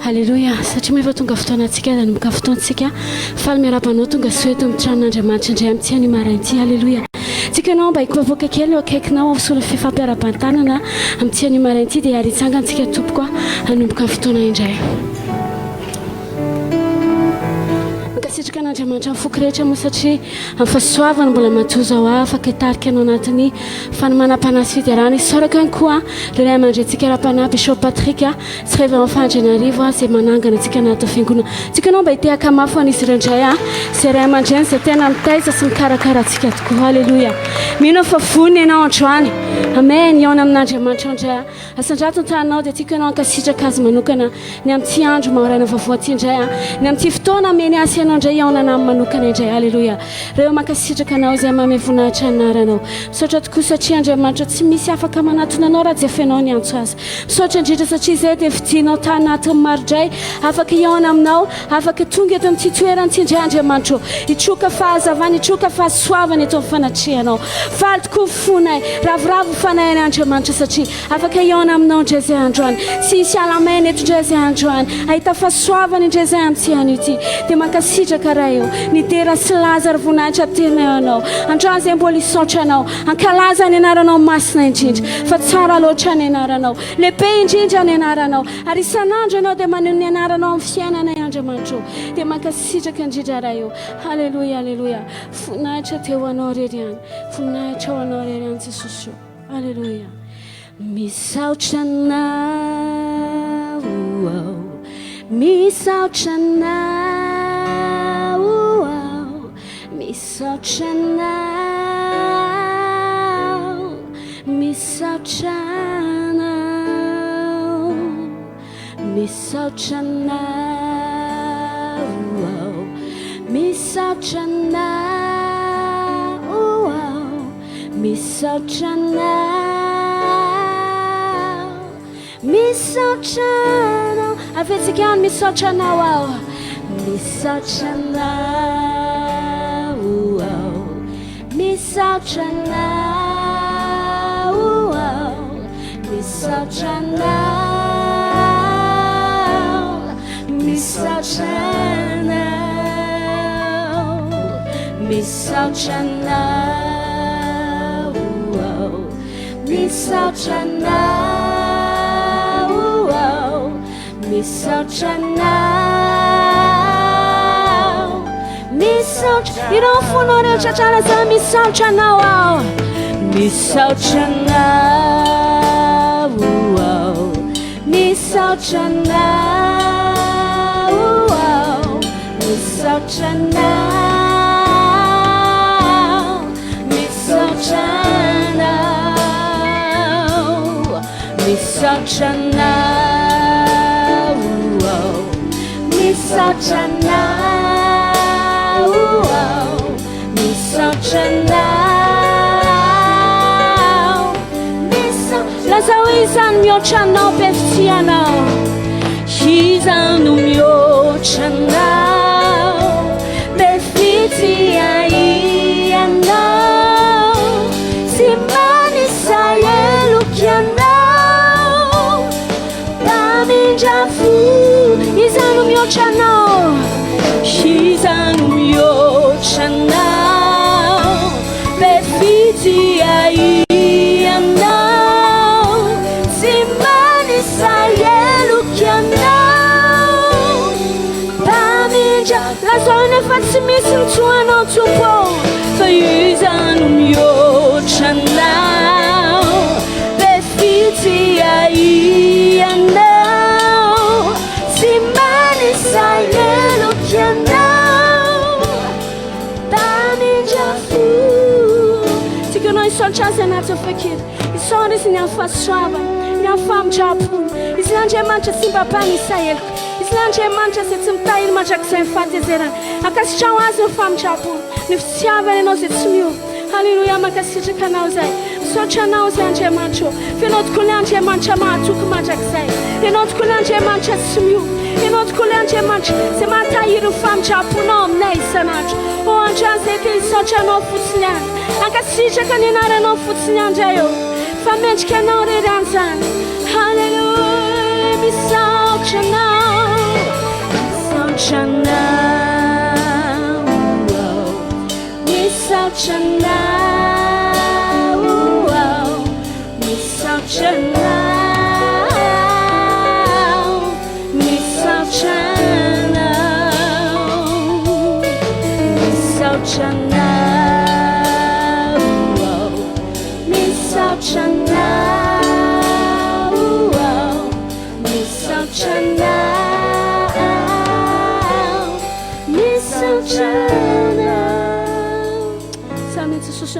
Halleluja. Satria efa tonga fotoanantsika da nomboka fotoantsika faly miarabanao tonga soeto mitranon'Andriamanitra indray amin'ity any marainty. Halleluja. Tsika anao mba ikivavoaka kely eo akaikinao sola fifampiara-bantanana amin'ity any marainty dia aritsangantsika tompoko hanomboka fotoana indray. Sitraka an'Andriamanitra amin'ny foky rehetra moa satria amin'ny fahasoavana mbola matoza ho afaka hitarika anao anatin'ny fanomanam-panasy fidiarana. Isaraka ihany koa le ray aman-drentsika ra-panahy Bishop Patrick sy Rév Fandrianarivo izay manangana antsika anaty fiangonana. Tsika anao mba hitehaka mafy an'izy ireo indray izay ray aman-dreny izay tena mitaiza sy mikarakara antsika tokoa. Halleluja. Mino fa vonona ianao androany. Amen. Iona amin'Andriamanitra indray. Asandrato tanao dia tsika anao ankasitraka azy manokana ny amin'ity andro mahoraina vavoaty indray ny amin'ity fotoana ameny asy ianao indray iaonana amin'ny manokana indray. Halleluja. Reo mankasitraka anao izay mamy voninahitra anaranao. Misaotra tokoa satria Andriamanitra tsy misy afaka manatona anao raha jefanao ny antso azy. Misaotra indrindra satria izay dia vidinao tanatin'ny marodray afaka iaona aminao afaka tonga eto amin'ity toerana ity indray Andriamanitra. Hitroka fahazavana hitroka fahasoavana eto amin'ny fanatrihanao. Faly tokoa fonay ravoravo fanay Andriamanitra satria afaka iaona aminao indray izay androany. Sy hisy alamena eto indray izay androany. Ahita fahasoavana indray izay amin'ity ano ity. Dia mankasitraka raha eo ny dera sy Lazara voninahitra tena anao. Androany izay mbola hisaotra anao. Ankalaza ny anaranao masina indrindra. Fa tsara loatra ny anaranao. Lehibe indrindra ny anaranao. Ary isan'andro ianao dia maneho ny anaranao amin'ny fiainana Andriamanitra. Dia mankasitraka indrindra raha eo. Halleluja, halleluja. Voninahitra teo anao rery ihany. Voninahitra ho anao rery ihany Jesosy. Halleluja. Misaotra anao, misaotra anao, misaotra anao, misaotra anao, misaotra anao, misaotra anao, misaotra anao. Misaotra anao, avetsika ihany misaotra anao, misaotra anao, misaotra anao, misaotra anao, misaotra anao, misaotra anao, misaotra anao. Misaotra anao, misaotra ireo fonao reo tratrana za misaotra anao, misaotra anao, misaotra anao, misaotra anao, misaotra anao, misaotra anao. Misaotra anao, misaotra anao, lazao izany mihoatra anao mpiavitsy anao, izany mihoatra anao, mevitsy ai anao, sy manisy eloky anao, mpamindra izany mihoatra anao, izany mihoatra anao, mevitsy ai anao, sy manisy eloky anao, mpamindra lazao nefa tsy misy nitsoanao tompo, fa izany mihoatra anao, mevitsy ai anao. Eloky anao, mpamindra fo. Tsika anao hisaotra azy anaty fakely. Isaora izy ny amin'ny fahasoavana, ny amin'ny famindrapony. Izy n'Andriamanitra sy mbapany Isaeloko. Izy n'Andriamanitra izay tsy mitahily mandrakizay ny fahatezerana. Ankasitrao azy ny famindrapony, ny fitiavana ianao izay tsy miova. Halleluja. Mankasitraka anao izay. Misaotra anao izay Andriamanitra. Fianao tokoa ny Andriamanitra mahatoky mandrakizay. Ianao tokoa ny Andriamanitra tsy miova. Ianao tokoa ny Andriamanitra izay mahatahiry ny famindraponao aminay isan'andro. O androany izay te hisaotra anao fotsiny any. Ankasitraka ny anaranao fotsiny andray eo. Famendrika anao rery an'izany. Halleluja. Misaotra anao.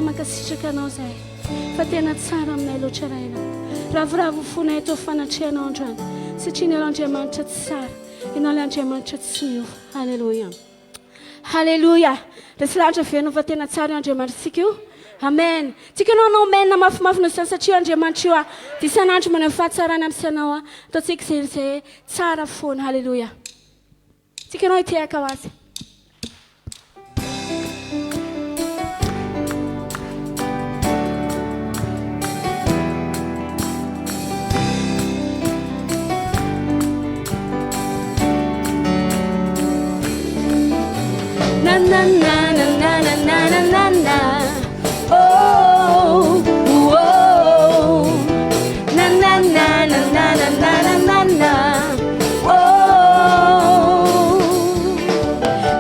Makasitraka anao zay fa tena tsara aminay loatra raina ravoravo fonay atao fanatrianao androany satria ny Andriamanitra tsy tsara ianao ilay Andriamanitra tsy miova. Halleluja, halleluja. Resy lahatra venao fa tena tsara Andriamanitra tsika io. Amen. Tsika anao anao mena mafimafy no sana satria Andriamanitra io dia isan'andro manao fahatsarana amsanao ataontsika izay tsara foana. Halleluja. Tsika anao itiaka ho azy. Na na na na na na na na na. Oh oh. Na na na na na na na na na. Oh.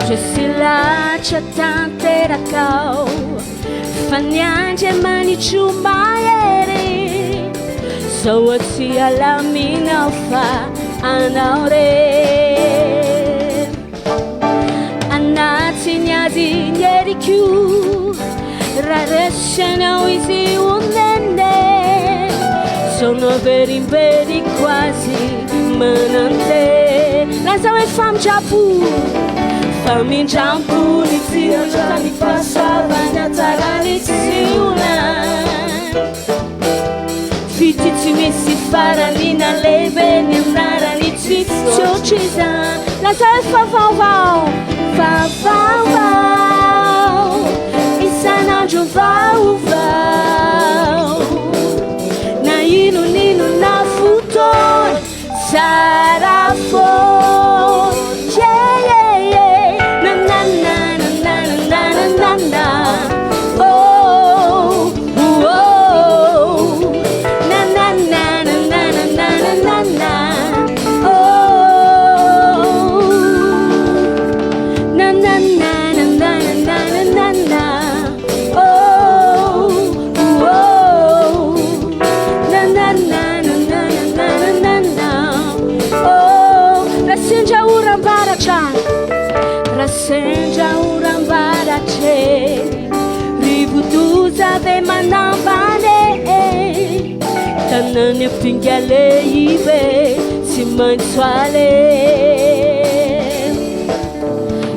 Je suis là chatanterakao. Fanyanje mani chumayeri. So ati alamina fa anaure. Anatinyadi nyeriku Rareshana wizi unende Sono veri quasi manante Lazawe fam japu Fami jampu Nizio jani pasava Natarani tsiuna Fititi misi faranina lebe Nimrarani tsitsio chiza Lazawe favau Vau, isan'andro vau na ino nino na fotoana tsara foana na na na na na na na na oh oh na na na na na na na na Rasenja urambarache Ribuduza ve manambane Tanane pingale ibe Simansuale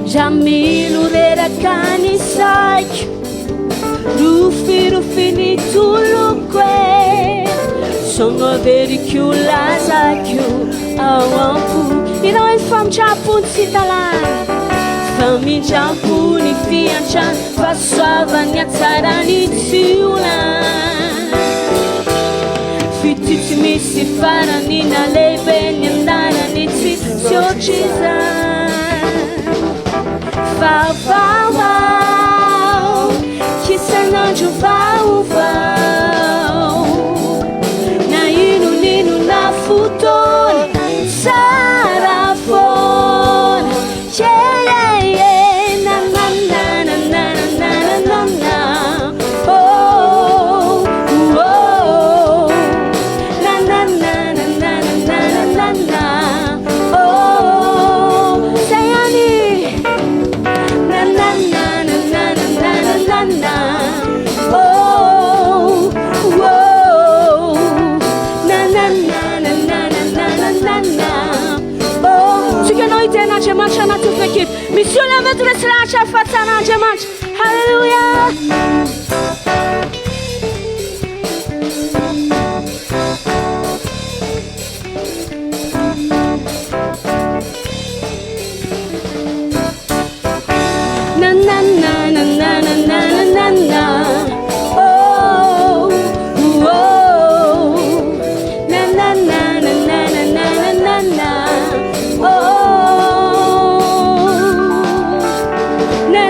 Jamilu rera kanisai Rufi tulukwe Sono veri chiu laza chiu awampu Ino e fam chapun sitalan Fami jampuni fianchan Fassuava nyatsarani tsiula Fititi misi faranina lebe Nyandarani tsitsio chiza Vau, kisan'andro vau Na ino nino na fotoana Tsara foana Monsieur la maîtresse la chafatana diamant. Hallelujah. Na na na na na na na na na. Oh oh. Na na na na na na na na. Oh. Na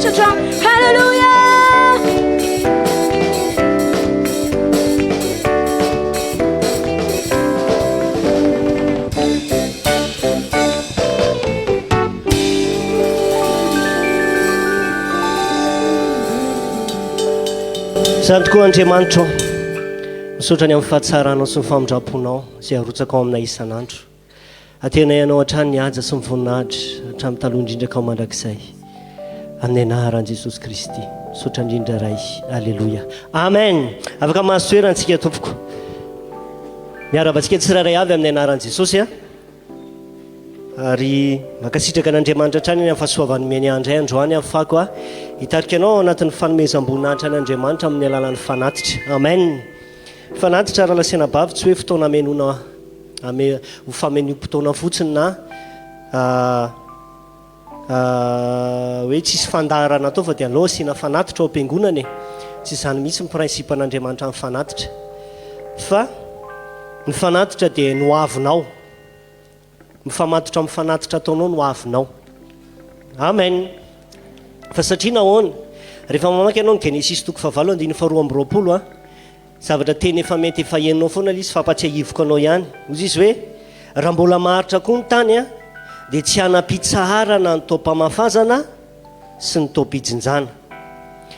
rehetra hatrany. Halleluja. Zany tokoa Andriamanitra misaotrany amin'ny fahatsaranao sy ny famindraponao izay arotsaka ao aminay isan'andro. Atena ianao hatrany ny haja sy ny voninahitra hatramin'ny taloha indrindra ka ao mandrakizay. Amin'ny anaran'i Jesosy Kristy misaotra indrindra ray. Alleluia. Amen. Afaka mahazo toerantsika tompoko. Miarabantsika tsirairay avy amin'ny anaran'i Jesosy a. Ary makasitraka an'Andriamanitra hatrany amin'ny fahasoavany miany andray androany afako a hitarika anao anatin'ny fanomezam-boninahitra an'Andriamanitra amin'ny alalan'ny fanatitra. Amen. Fanatitra raha lasena bavy tsy hoe fotoana amenona ho fameniom-potoana fotsiny na hoe tsisy fandarana atao fa dia alao asiana fanatitra ao am-piangonana tsy izany mihitsy ny prinsipa an'Andriamanitra amin'ny fanatitra fa ny fanatitra dia no avinao, mifamatotra amin'ny fanatitra ataonao no avinao. Amen. Fa satria nahoana rehefa mamaky ianao ny Genesis 9:22 a zavatra teny efa mety efa henonao foana izy fampatsiahivoka anao ihany. Ozy izy hoe raha mbola maharitra koa ny tany a dia tsy hanam-pitsaharana ny taopamafazana sy ny taopijinjana.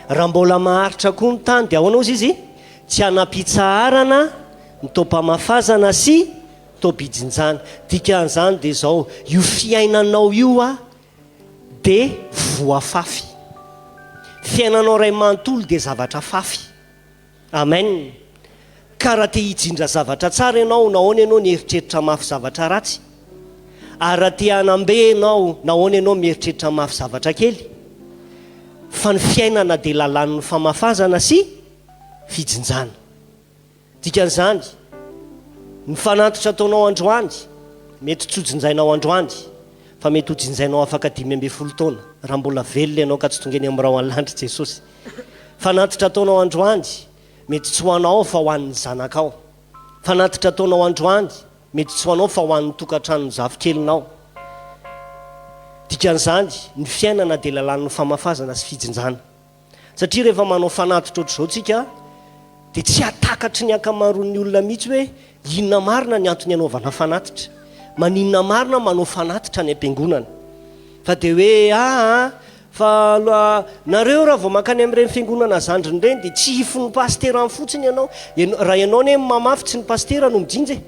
Raha mbola maharitra koa ny tany dia ahoana ozy izy tsy hanam-pitsaharana ny taopamafazana sy taopijinjana. Dikan'izany dia zao io fiainanao io a dia voafafy. Fiainanao ray manontolo dia zavatra fafy. Amen. Ka raha te hijindra zavatra tsara ianao nahoana ianao mieritreritra mafy zavatra ratsy, ary raha te hanambe ianao nahoana ianao mieritreritra mafy zavatra kely. Fa ny fiainana dia lalan'ny famafazana sy fijinjana. Dikan'izany ny fanatitra ataonao androany mety tsy hojinjainao androany fa mety hojinjainao afaka 12 taona raha mbola velona ianao ka tsy tonga eny amin'ny rao an-landry Jesosy. Fanatitra ataonao androany mety tsy ho anao fa ho an'ny zanakao. Fanatitra ataonao androany mety tsy ho anao fa ho an'ny tokantrano zavikelinao. Dikan'izany ny fiainana dia lalan'ny famafazana sy fijinjana. Satria rehefa manao fanatitra ohatr'izao tsika dia tsy atakatry ny ankamaroan'ny olona mihitsy hoe inona marina ny antony anaovana fanatitra, maninona marina manao fanatitra ny am-piangonana. Fa dia hoe fa nareo raha vao makany amin'ireny fiangonana zandriny ireny dia tsy hifon'ny pasterany fotsiny ianao. Raha ianao ne mamafy tsy ny pastera no mijinja,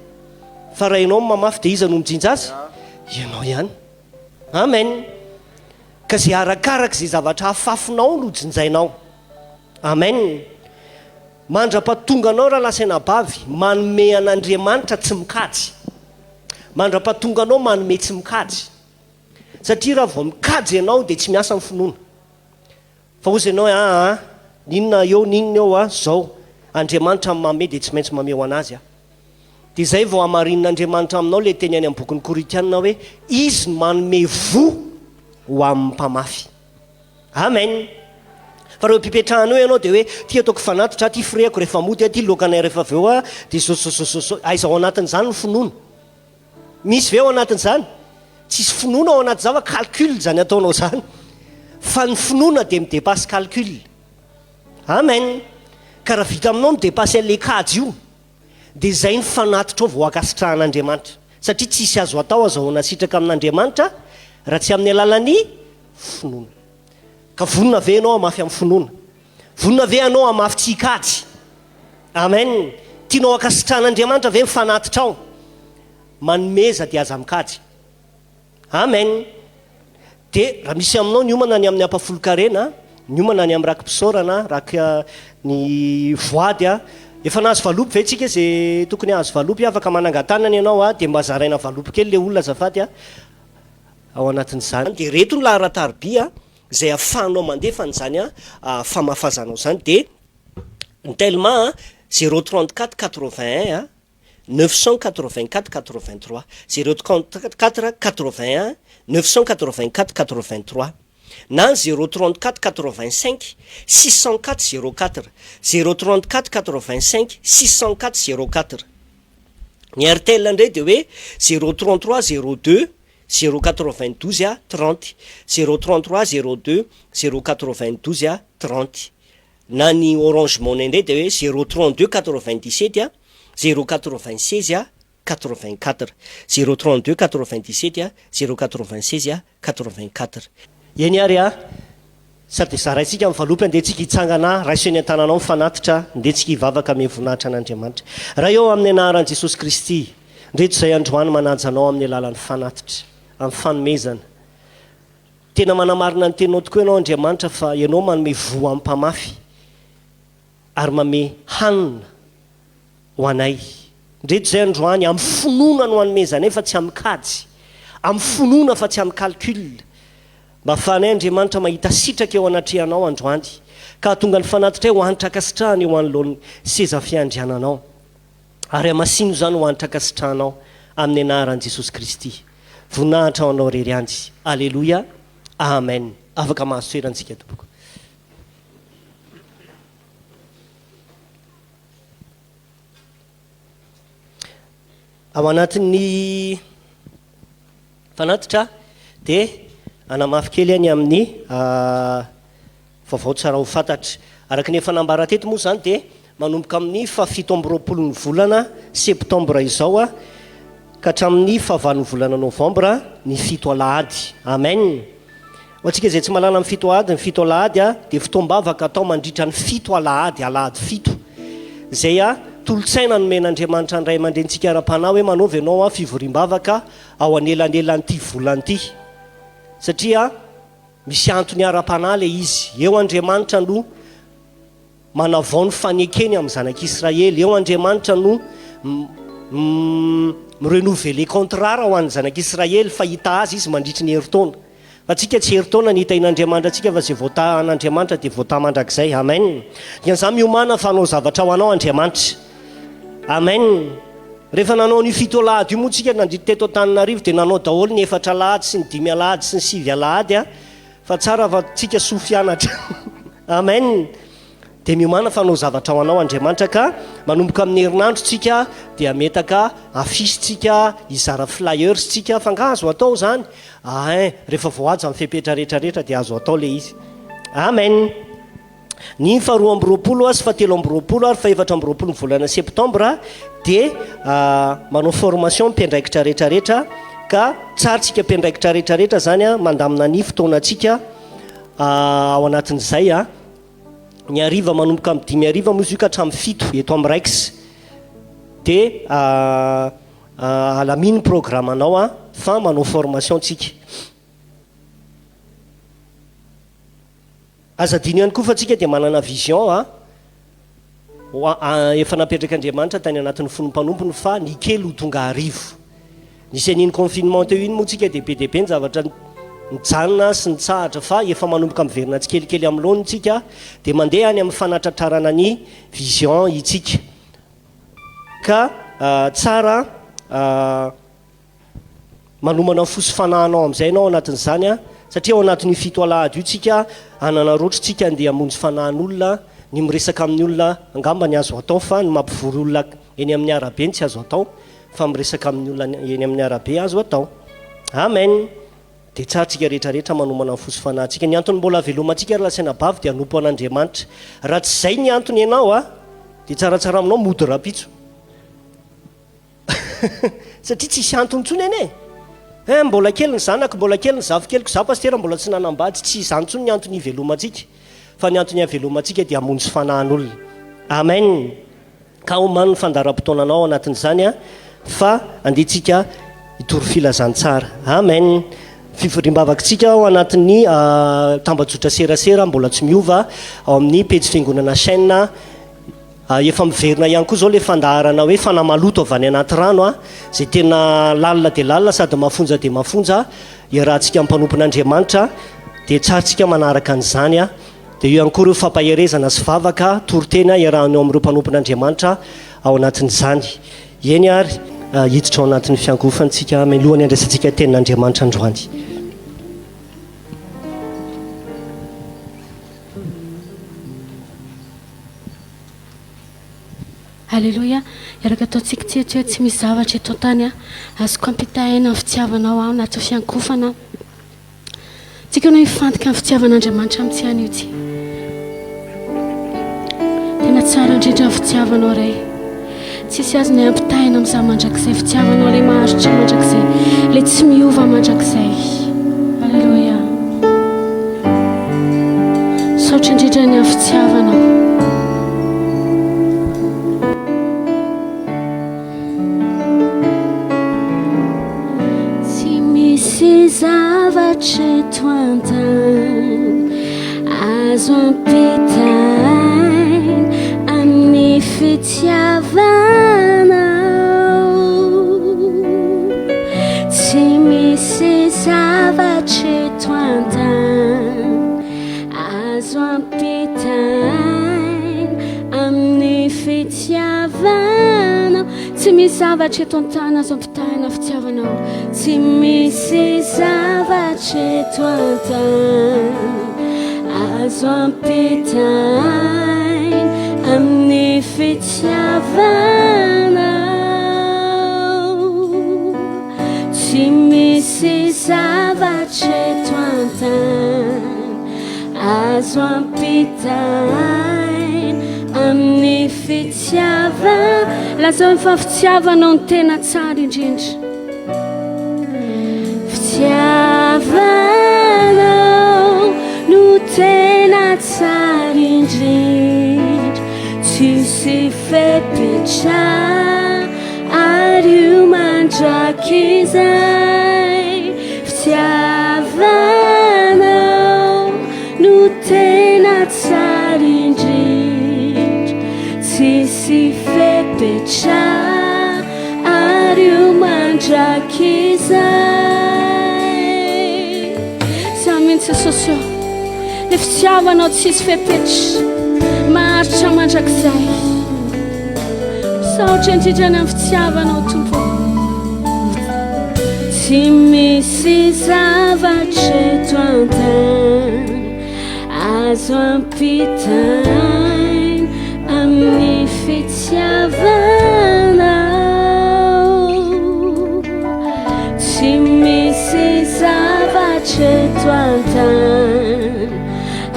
fa raha ianao mamafy dia iza no mijinja azy? Ianao ihany. Amen. Ka izay arakaraka izay zavatra hafafinao no jinjainao. Amen. Mandra-pahatonganao raha lasaina bavy manome an'Andriamanitra tsy mikajy. Mandra-pahatonganao manome tsy mikajy. Satria raha vao mikajy ianao dia tsy miasa ny finoana. Fa ozy ianao ninona eo ninona eo zao Andriamanitra manome dia tsy maintsy mameo anazy dia izay vao hamarin'Andriamanitra aminao ilay teny any amin'ny bokin'ny Korintiana hoe izy no manome vo ho amin'ny mpamafy. Amen. Fa rehefa pipetrahana eo ianao dia hoe ty ataoko fanatitra, ty firehako rehefa mody, ty lokanay rehefa avy eo dia zao aiza ao anatin'izany ny finoana. Misy ve ao anatin'izany? Tsisy finoana ao anaty zava, calcul zany ataonao zany. Fa ny finoana dia midepasy calcul. Amen. Ka raha vita aminao midepasy an'ilay kajy io dia izay ny fanatitra ao vao ankasitrahan'Andriamanitra. Satria tsisy azo atao azahoana sitraka amin'Andriamanitra raha tsy amin'ny alalan'ny finoana. Ka vonona ve ianao hamafy amin'ny finoana? Vonona ve ianao hamafy tsy hikajy? Amen. Tianao ankasitrahan'Andriamanitra ve mifanatitra ao? Manomeza dia aza mikajy. Amen. Dia raha misy aminao ny homana ny amin'ny ampafolo-karena, ny homana ny amin'ny rakim-pisaorana, ny voady efa nahazo valopy ve tsika izay tokony hahazo valopy afaka manangatanana ianao dia mba zaraina valopy kely ilay olona azafady ao anatin'izany. Dia reto ny laharatarby izay ahafahanao mandefa n'izany famafazanao zany dia ny tellement 034 81 984 83 034 81 984 83 na 034 85 604 04 034 85 604 04. Ny RTL indray dia hoe 033 02 092 a 30 033 02 092 a 30 na ny Orange Money indray de hoe 032 97 a 096 a 84 032 97 a 096 a 84 eny ary a sady zaraitsika mivalopy andehantsika hitsangana raisoeny an-tananao mifanatitra ndehantsika hivavaka ame voninahitra an'Andriamanitra raha eo amin'ny anaran'i Jesosy Kristy ndreto izay androany manajanao amin'ny alalan'ny fanatitra amin'ny fanomezana tena manamarina ny teninao tokoa ianao Andriamanitra fa ianao manome voa amin'ny mpamafy ary manome hanina ho anay ndreto izay androany amin'ny finoana no hanomezana fa tsy amin'ny kajy amin'ny finoana fa tsy amin'ny calcul mba ahafahanay Andriamanitra mahita sitraka eo anatrehanao androany ka tonga ny fanatitra ho anitra kasitrahana eo anoloan'ny seza fiandriananao ary amasino zany ho anitra kasitrahanao amin'ny anaran'i Jesosy Kristy voninahitra ho anao rery anjy alleluia amen afaka mahazo toerantsika tompoko ao anatin'ny fanatitra dia anamafy kely any amin'ny vaovao tsara ho fantatra araka ny efa nambaranteto moa zany dia manomboka amin'ny 17 ny volana septembre izao a ka hatramin'ny 9 ny volana novembre ny 7 alahady amen ho antsika izay tsy malala amin'ny 7 alahady ny 7 alahady a dia fotoam-bavaka atao mandritra ny 7 alahady 7 izay a tolotsaina nomen'Andriamanitra ny ray aman-drentsika ara-panahy hoe manaovy ianao a fivoriam-bavaka ao anelanelan'ity volan'ity satria misy antony ara-panahy le izy eo Andriamanitra no manavao ny fanekeny amin'ny zanak'Israely eo Andriamanitra no mirenouveler contrat ho an'ny zanak'Israely fa hita azy izy mandritry ny herintaona fa tsika tsy herintaona ny hitain'Andriamanitra atsika fa izay voatahan'Andriamanitra dia voata mandrakizay amen dikan'izany miomana fa hanao zavatra ho anao Andriamanitra amen rehefa nanao ny 7 alahady io moa tsika nandritra teto Antananarivo dia nanao daholo ny 4 alahady sy ny 5 alahady sy ny 7 alahady a fa tsara fa tsika soa fianatra amen dia miomana fa hanao zavatra ho anao Andriamanitra ka manomboka amin'ny herinandro tsika dia metaka afisy tsika hizara flyers tsika fa nga azo atao zany rehefa voaja amin'ny fepetra rehetrarehetra dia azo atao le izy amen ny 12 sy 13 ary 14 ny volana septembre dia manao formation mpiandraikitra rehetrarehetra ka tsara tsika mpiandraikitra rehetrarehetra zany a mandamina ny fotoanantsika ao anatin'izay a ny ariva manomboka amin'ny 5 ariva moa izy io ka hatramin'ny 7 eto amin'ny Raix dia alaminy programme anao a fa manao formation tsika azadiny ihany koa fa tsika dia manana vision efa napetraka-Andriamanitra tany anatin'ny fonom-panompony fa ny kely ho tonga arivo nisy an'iny confinement teo iny moa tsika dia be dia be ny zavatra nijanona sy nitsahatra fa efa manomboka miverina tsikelikely amin'ny laony tsika dia mandeha any amin'ny fanatratrarana ny vision itsika ka tsara manomana fosifanahanao amin'izay ianao anatin'izany a satria ao anatin'ny 7 alahady io tsika anana roatra tsika andeha hamonjy fanahan'olona ny miresaka amin'ny olona angamba ny azo atao fa ny mampivory olona eny amin'ny arabe ny tsy azo atao fa miresaka amin'ny olona eny amin'ny arabe azo atao amen dia tsara tsika rehetrarehetra manomana ny fosifanahantsika ny antony mbola velomantsika raha lasaina bavy dia hanompo an'Andriamanitra raha tsy izay ny antony ianao a dia tsaratsara aminao mody rapitso satria tsisy antony ntsony eny mbola kely ny zanako mbola kely ny zavikeliko za pastera mbola tsy nanambady tsy izany ntsony ny antony hivelomantsika fa ny antony havelomantsika dia hamonjy fanahan'olona amen ka omano ny fandaram-potoananao anatin'izany a fa andehantsika hitory filazantsara amen fivoriam-bavakantsika ao anatin'ny tambajotra serasera mbola tsy miova ao amin'ny pejy fiangonana chaîne efa miverina ihany koa zao le fandaharana hoe fanamaloto avy any anaty rano a zay tena lalina dia lalina sady mafonja dia mafonja iarahantsika mpanompon'Andriamanitra dia tsarantsika manaraka an'izany a dia io ihany koa ireo fampaherezana sy vavaka torotena iarahanao amin'ireo mpanompon'Andriamanitra ao anatin'izany eny ary hiditra ao anatin'ny fiangofantsika milohany andraisantsika tenin'Andriamanitra androany Alleloia. Iaraka ataontsika tsy hoe tsy misy zavatra eto an-tany a azoko ampitahaina amin'ny fitiavanao aho na atao fiankofana tsika anao hifantika amin'ny fitiavan'Andriamanitra amin'ny tsy anio ty tena tsara indrindra amin'ny fitiavanao ray tsisy azy ny ampitahaina amin'izay mandrakizay fitiavanao ilay maharitra mandrakizay ilay tsy miova mandrakizay. Alleloia. Saotra indrindra ny amin'ny fitiavanao. Zavatra eto an-tany azo ampitahaina amin'ny fitiavanao. Tsy misy zavatra eto an-tany azo ampitahaina amin'ny fitiavanao. Tsy misy zavatra eto an-tany azo ampitahaina fitiavanao. Tsy misy zavatra eto an-tany azo ampitahaina amin'ny fitiavanao. Tsy misy zavatra eto an-tany azo ampitahaina amin'ny fitiavanao. Lazao ny fa fitiavanao ny tena tsara indrindra. Fitiavanao no tena tsara indrindra, tsisy fepetra ary io mandrakizay. Fitiavanao no tena tsara indrindra, tsisy fepetra ary io mandrakizay. Sosio le fitiavanao tsisy fepetra maharitra mandrakizay. Saotra indrindra ny amin'ny fitiavanao Tompo. Tsy misy zavatra eto an-tany azo ampitahaina amin'ny fitiavanao. Tsy misy zavatra eto an-tany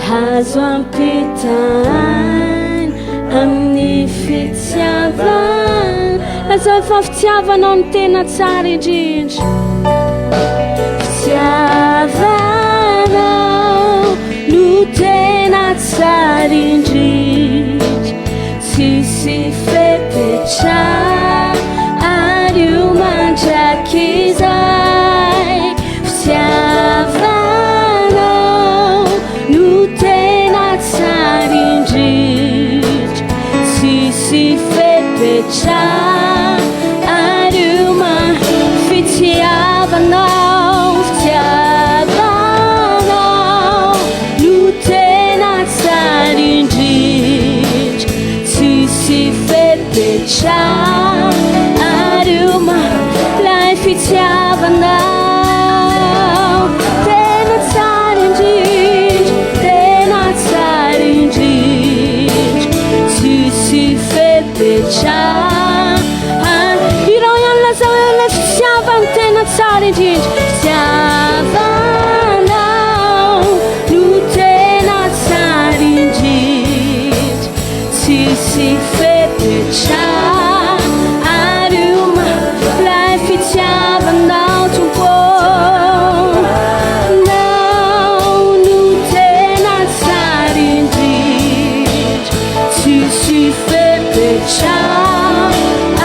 azo ampitahaina amin'ny fitiavanao. Lazao fa fitiavanao ny tena tsara indrindra. Fitiavanao no tena tsara indrindra, tsisy fepetra ary io mandrakizay. Fitiavanao no tena tsara indrindra, tsisy fepetra ary io fitiavanao. Fitiavanao no tena tsara indrindra, tsisy fepetra ary io lay fitiavanao. Tena tsara indrindra, tena tsara indrindra, tsisy fepetra. Irao ihany lazao ilay fitiavana tena tsara indrindra. Fitiavanao no tena tsara indrindra, tsisy fepetra ary io lay fitiavanao Tompo. Nao no tena tsara indrindra, tsisy fepetra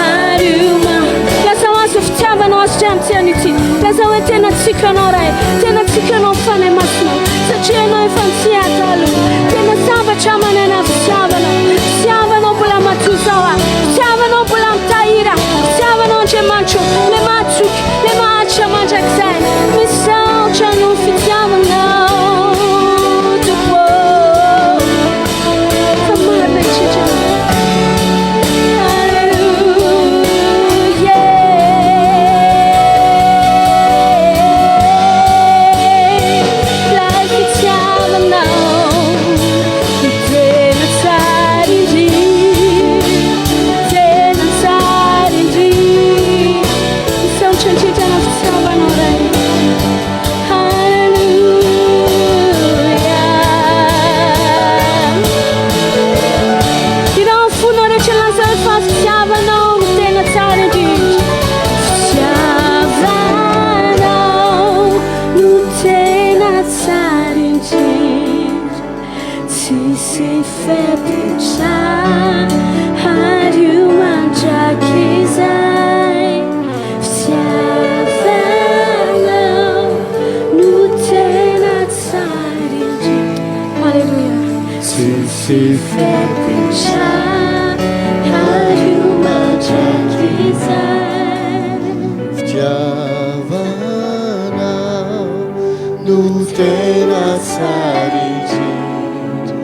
ary io lazao azo fitiavanao azo try amin'ny tiany ity. Lazao hoe tena tsikanao ray, tena tsikanao fanay masinao satria anao efa ntsiatalo. Tena zavatra manana fitiavanao. Fitiavanao mbola matozao a, fitiavanao mbola mitahira, fitiavanao Andriamanitra le mahatsoky, le maharitra mandrakizay. Misaotra no fitiavanao Tompo. Fa marina indrindra. Alleluia. Lay fitiavanao no tena tsara indrindra, tena tsara indrindra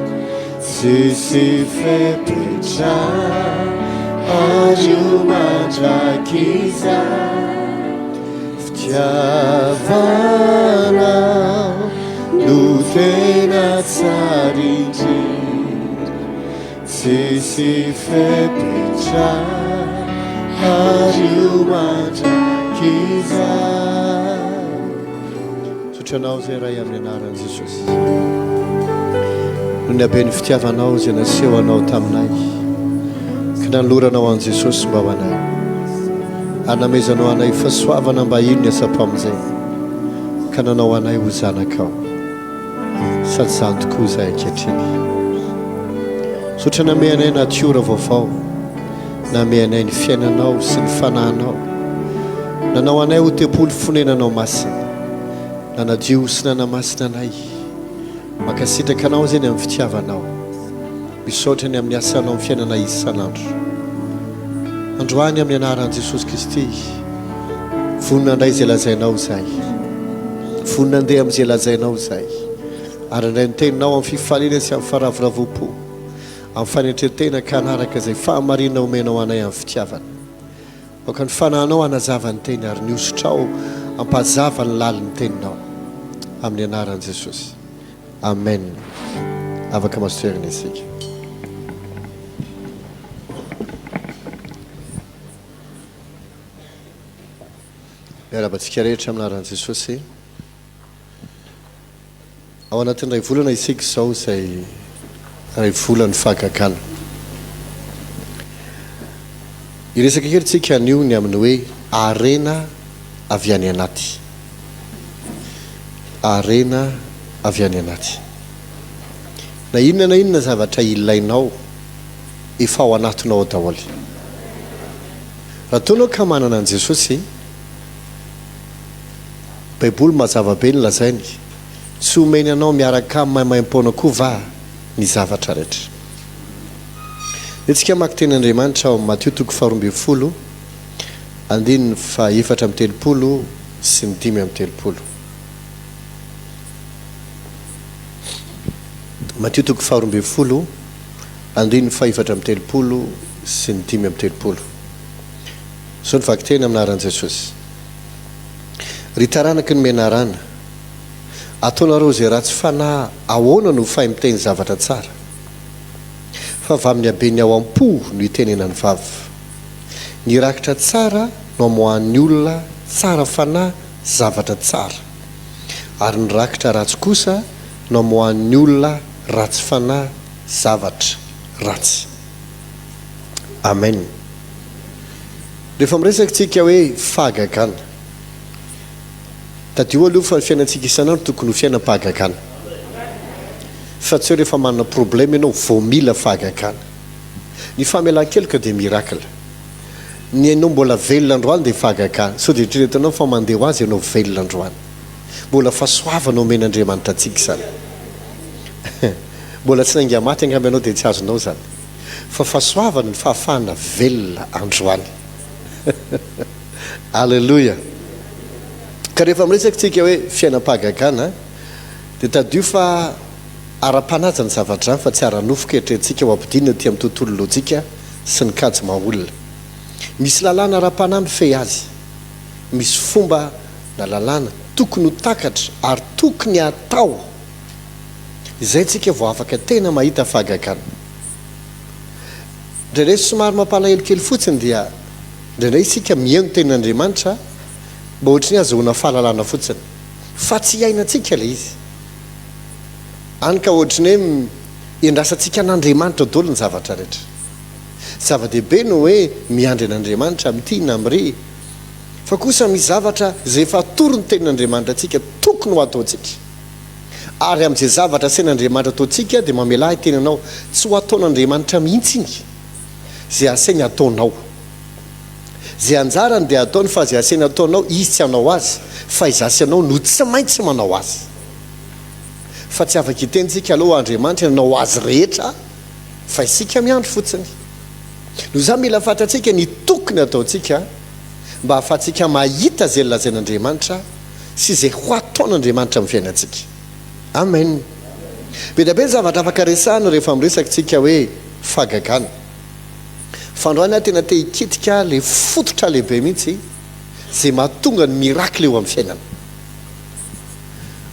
tsisy fepetra azo mandrakiza fitiavanao no tena tsara indrindra tsisy fepetra azo mandrakiza. Sotranao zay ray amin'ny anaran'i Jesosy no niaben'ny fitiavanao zay naseho anao taminay ka nanoloranao an'i Jesosy mba ho anay anamezanao anay fahasoavana mba ino ny asa-pamonjay ka nanao anay ho zanakao sady zany tokoa izay ankehitriny. Sotra name anay natiora vaovao name anay ny fiainanao sy ny fanahinao nanao anay ho tempolo fonenanao masina nanadio sy nanamasina anay makasitraka anao zany amin'ny fitiavanao misaotrany amin'ny asanao amin'ny fiainana isan'andro androany amin'ny anaran'i Jesosy Kristy vonina andray izay lazainao zay vonina andeha amin'izay lazainao zay ary indray niteninao amin'ny fifaliana sy amin'ny faravoravopo amin'ny fanetretena ka anaraka izay fahamarinana omenao anay amin'ny fitiavana oka ny fanahinao hanazava ny teny ary niosotrao ampazava ny lalin'ny teninao amin'ny anaran'i Jesosy amen. Afaka masoterina isika. Miarabantsika rehetra amin'ny anaran'i Jesosy. Ao anatin'ny ray volana isika izao izay ray volany fahagagana. Iresaka kely tsika anio ny amin'ny hoe arena avy any anaty. Arena avy any anaty. Na inona zavatra ilainao efa ao anatinao daholo. Raha toanao ka manana an' Jesosy, Baiboly mazava be ny lazainy tsy omeny anao miaraka maimaimpona koa va ny zavatra rehetra. Etsika maky tenin'Andriamanitra ao Matthieu 12 andininy 7:30 sy 5:30. Matthieu 12 andininy 7:30 sy 5:30. So ny vaky teny amin'ny anaran'i Jesosy. Ry taranaka ny menarana ataonareo zay ratsy fanahy ahoana no fahay miteny zavatra tsara fa avy amin'ny habeny ao am-po no hitenenany vavy. Ny rakitra tsara no amohan'ny olona tsara fanahy zavatra tsara ary ny rakitra ratsy kosa no amohan'ny olona ratsy fanahy zavatra ratsy. Amen. Rehefa miresaka tsika hoe fahagagana, tadio aloha fa ny fiainantsika isan'andro tokony ho fiainam-pahagagana. Fa tsy hoe rehefa manana problème ianao vao mila fahagagana. Ny famelan-keloka dia miracle. Ny ianao mbola velona androany dia fahagagana. So dia eritreretanao fa mandeha ho azy ianao velona androany. Mbola fahasoavana omen'Andriamanitra antsika zany. Mbola tsy nainga maty angamba ianao dia tsy azonao zany. Fa fahasoavana ny fahafahana velona androany. Alleluia. Ka rehefa miresaka tsika hoe fiainam-pahagagana dia tadio fa ara-panaja ny zavatra fa tsy ara-nofoka eritreretintsika ho ampidinina ty amin'ny tontolo lojika sy ny kajy maolona. Misy lalàna ara-panahy mifehy azy. Misy fomba na lalàna tokony ho takatra ary tokony atao. Izay tsika vao afaka tena mahita fahagagana. Indraindray somary mampalahelokely fotsiny dia indraindray isika mihaino tenin'Andriamanitra mba ohatry ny azahoana fahalalana fotsiny fa tsy iainantsika ilay izy. Any ka ohatry ny hoe iandrasantsika an'Andriamanitra daholo ny zavatra rehetra. Zava-dehibe no hoe miandry an'Andriamanitra mitina amire. Fa kosa misy zavatra izay efa atoro ny tenin'Andriamanitra antsika tokony ho ataontsika. Ary amin'izay zavatra asain'Andriamanitra ataontsika dia mamela tenanao tsy ho ataon'Andriamanitra mihitsy iny izay asainy ataonao. Zay anjarany dia ataony fa zay asainy ataonao izy tsy hanao azy fa izasy anao no tsy maintsy manao azy. Fa tsy afaka hitentsika aloha Andriamanitra nanao azy rehetra fa isika miandro fotsiny. No za mila fantatsika ny tokony ataontsika mba ahafahantsika mahita zay lazain'Andriamanitra sy zay ho ataon'Andriamanitra amin'ny fiainantsika. amen. Be dia be ny zavatra afaka resahana rehefa miresakytsika hoe fagagana. Fandroana tena te hikitika le fototra lehibe mihitsy zay mahatonga ny miracle eo amin'ny fiainana.